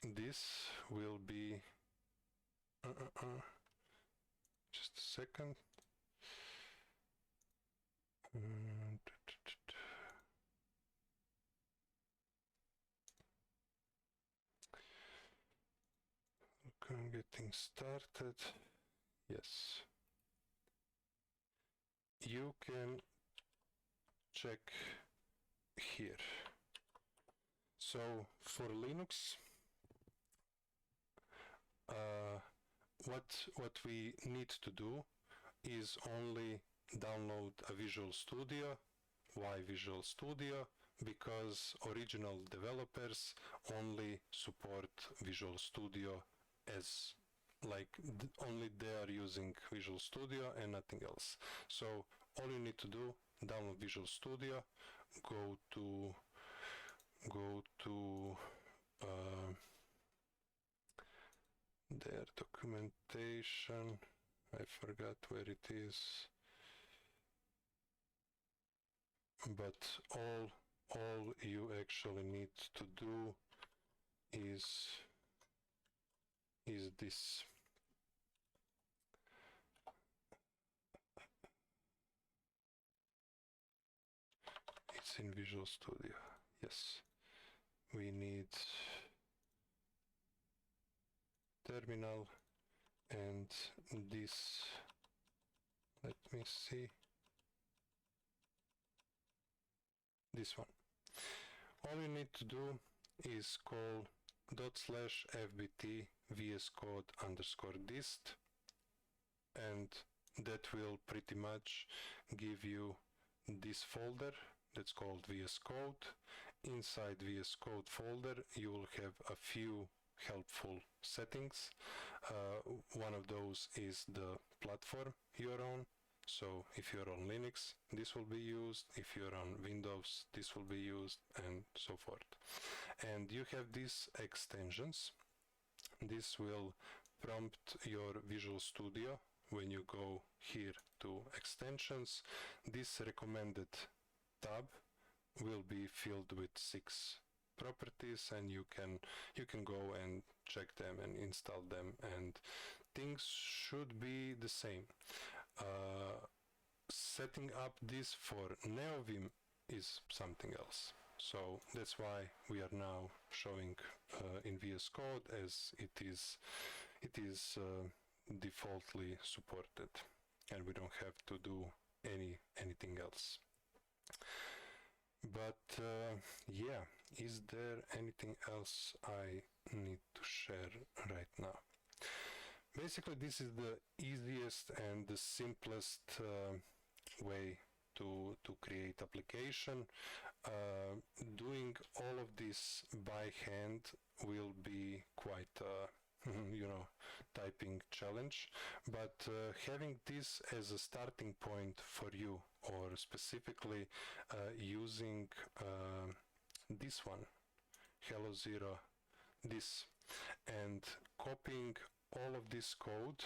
this will be just a second. I'm getting started. Yes. You can check here. So for Linux, what we need to do is only download a Visual Studio. Why Visual Studio? Because original developers only support Visual Studio as like only they are using Visual Studio and nothing else. So all you need to do, download Visual Studio, go to their documentation. I forgot where it is, but all you actually need to do is this. It's in Visual Studio. Yes, we need terminal and this. Let me see. This one. All you need to do is call /fbt vscode_dist, and that will pretty much give you this folder that's called VS Code. Inside VS Code folder you will have a few helpful settings. One of those is the platform you're on. So if you're on Linux, this will be used. If you're on Windows, this will be used, and so forth. And you have these extensions. This will prompt your Visual Studio when you go here to extensions. This recommended tab will be filled with 6 properties, and you can go and check them and install them, and things should be the same. Setting up this for NeoVim is something else. So that's why we are now showing in VS Code, as it is defaultly supported, and we don't have to do anything else. But yeah, is there anything else I need to share right now? Basically, this is the easiest and the simplest way to create application. Doing all of this by hand will be quite typing challenge, but having this as a starting point for you, or specifically using this one, FlipperZero, this, and copying all of this code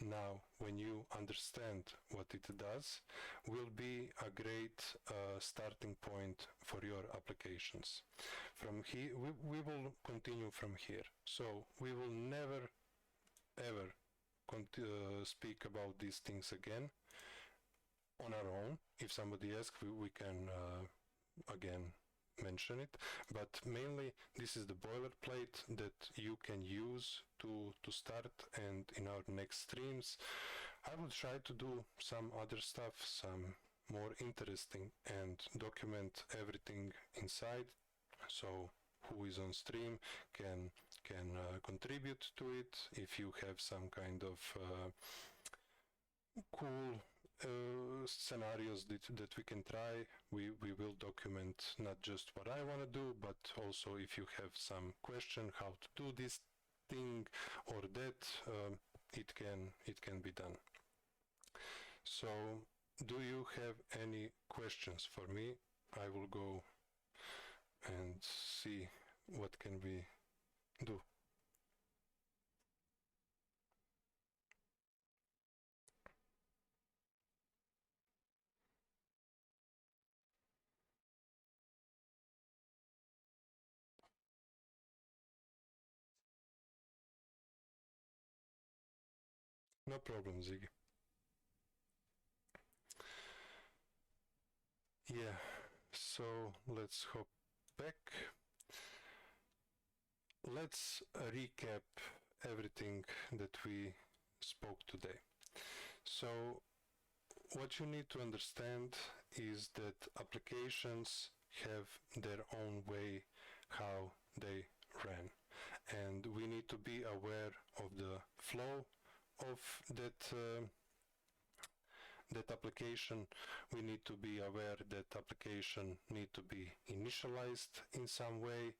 now when you understand what it does, will be a great starting point for your applications. From here, we will continue from here. So we will never ever speak about these things again on our own. If somebody asks, we can again mention it, but mainly this is the boilerplate that you can use to start, and in our next streams I will try to do some other stuff, some more interesting, and document everything inside, so who is on stream can contribute to it. If you have some kind of cool scenarios that we can try, we will document not just what I want to do, but also if you have some question how to do this thing or that, it can be done. So do you have any questions for me? I will go and see what can we do. No problem, Ziggy. Yeah, so let's hop back. Let's recap everything that we spoke today. So what you need to understand is that applications have their own way how they run, and we need to be aware of the flow of that application. We need to be aware that application need to be initialized in some way,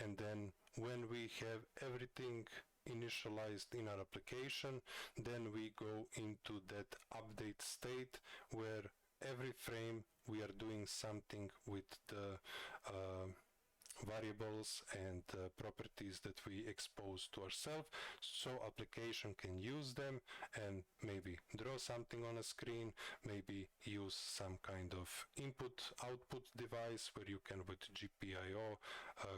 and then when we have everything initialized in our application, then we go into that update state where every frame we are doing something with the variables and properties that we expose to ourselves, so application can use them and maybe draw something on a screen, maybe use some kind of input output device where you can with GPIO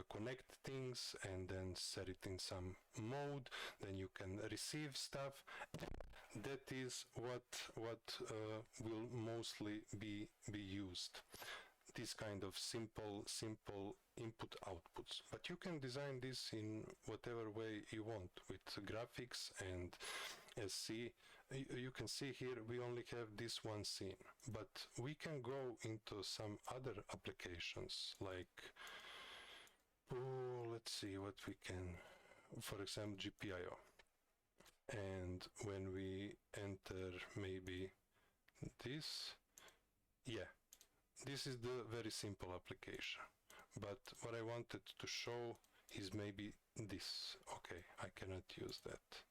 connect things and then set it in some mode, then you can receive stuff. That is what will mostly be used, this kind of simple input outputs. But you can design this in whatever way you want with graphics, and as you can see here we only have this one scene, but we can go into some other applications like, let's see what we can, for example GPIO, and when we enter maybe this, yeah, this is the very simple application, but what I wanted to show is maybe this. Okay, I cannot use that.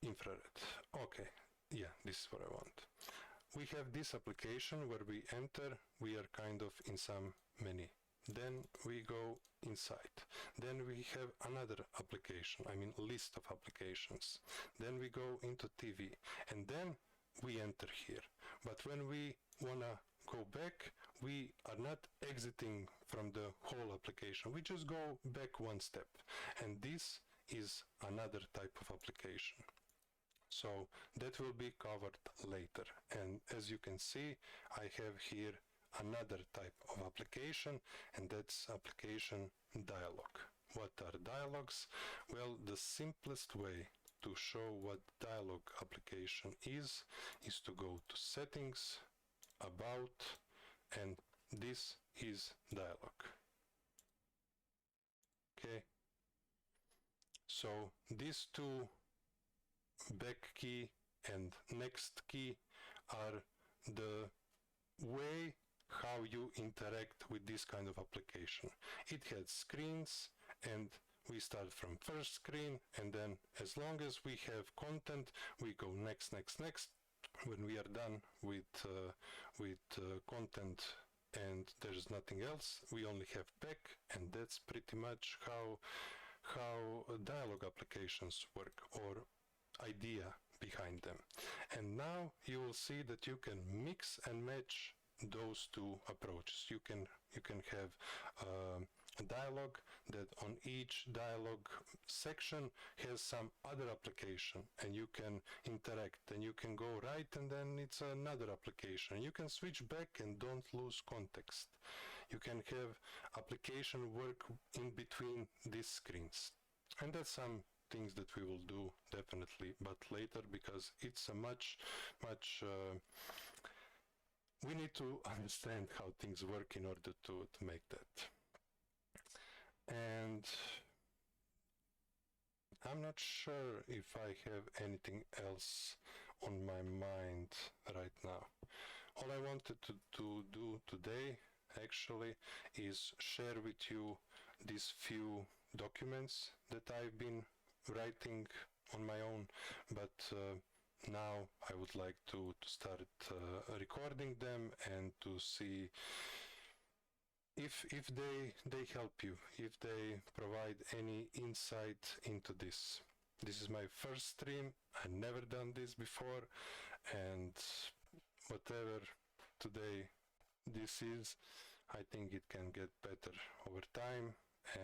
Infrared. Okay, yeah, this is what I want. We have this application where we enter, we are kind of in some menu. Then we go inside. Then we have another application, I mean list of applications. Then we go into TV, and then we enter here. But when we wanna go back, we are not exiting from the whole application. We just go back one step, and this is another type of application. So that will be covered later. And as you can see, I have here another type of application, and that's application dialog. What are dialogues? Well, the simplest way to show what dialog application is to go to settings, about, and this is dialog. Okay, so these two, back key and next key, are the way how you interact with this kind of application. It has screens, and we start from first screen, and then as long as we have content, we go next. When we are done with content and there's nothing else, we only have back, and that's pretty much how dialog applications work. Or idea behind them. And now you will see that you can mix and match those two approaches. You can have a dialogue that on each dialogue section has some other application, and you can interact, and you can go right and then it's another application. You can switch back and don't lose context. You can have application work in between these screens, and that's some things that we will do definitely, but later, because it's a much we need to understand how things work in order to make that. And I'm not sure if I have anything else on my mind right now. All I wanted to do today actually is share with you these few documents that I've been writing on my own, but now I would like to start recording them and to see if they help you, if they provide any insight into this. This is my first stream. I've never done this before, and whatever today this is, I think it can get better over time,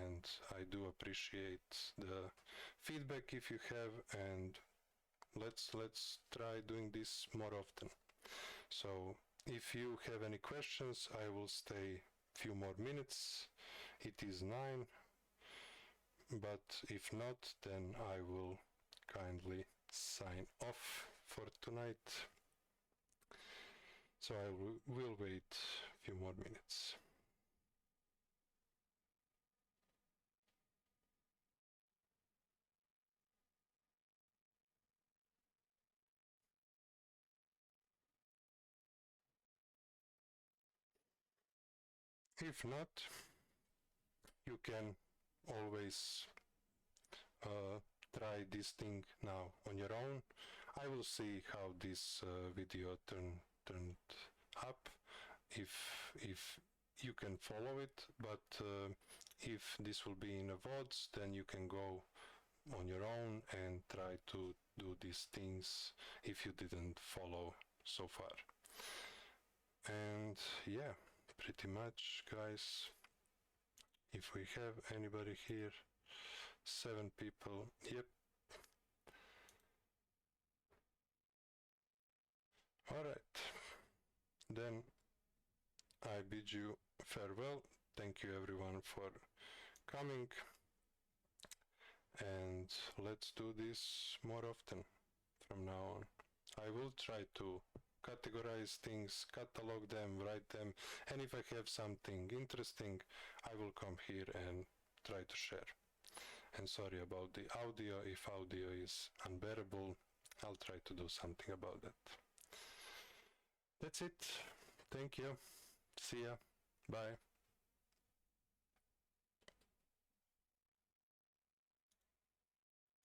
and I do appreciate the feedback if you have, and let's try doing this more often. So if you have any questions, I will stay few more minutes. It is 9, but if not, then I will kindly sign off for tonight. So I will wait a few more minutes. If not, you can always try this thing now on your own. I will see how this video turned up, if you can follow it, but if this will be in a VODs, then you can go on your own and try to do these things if you didn't follow so far. And yeah, pretty much, guys. If we have anybody here, 7 people, yep. Alright, then I bid you farewell. Thank you everyone for coming, and let's do this more often from now on. I will try to categorize things, catalog them, write them, and if I have something interesting, I will come here and try to share. And sorry about the audio. If audio is unbearable, I'll try to do something about that. That's it. Thank you. See ya. Bye.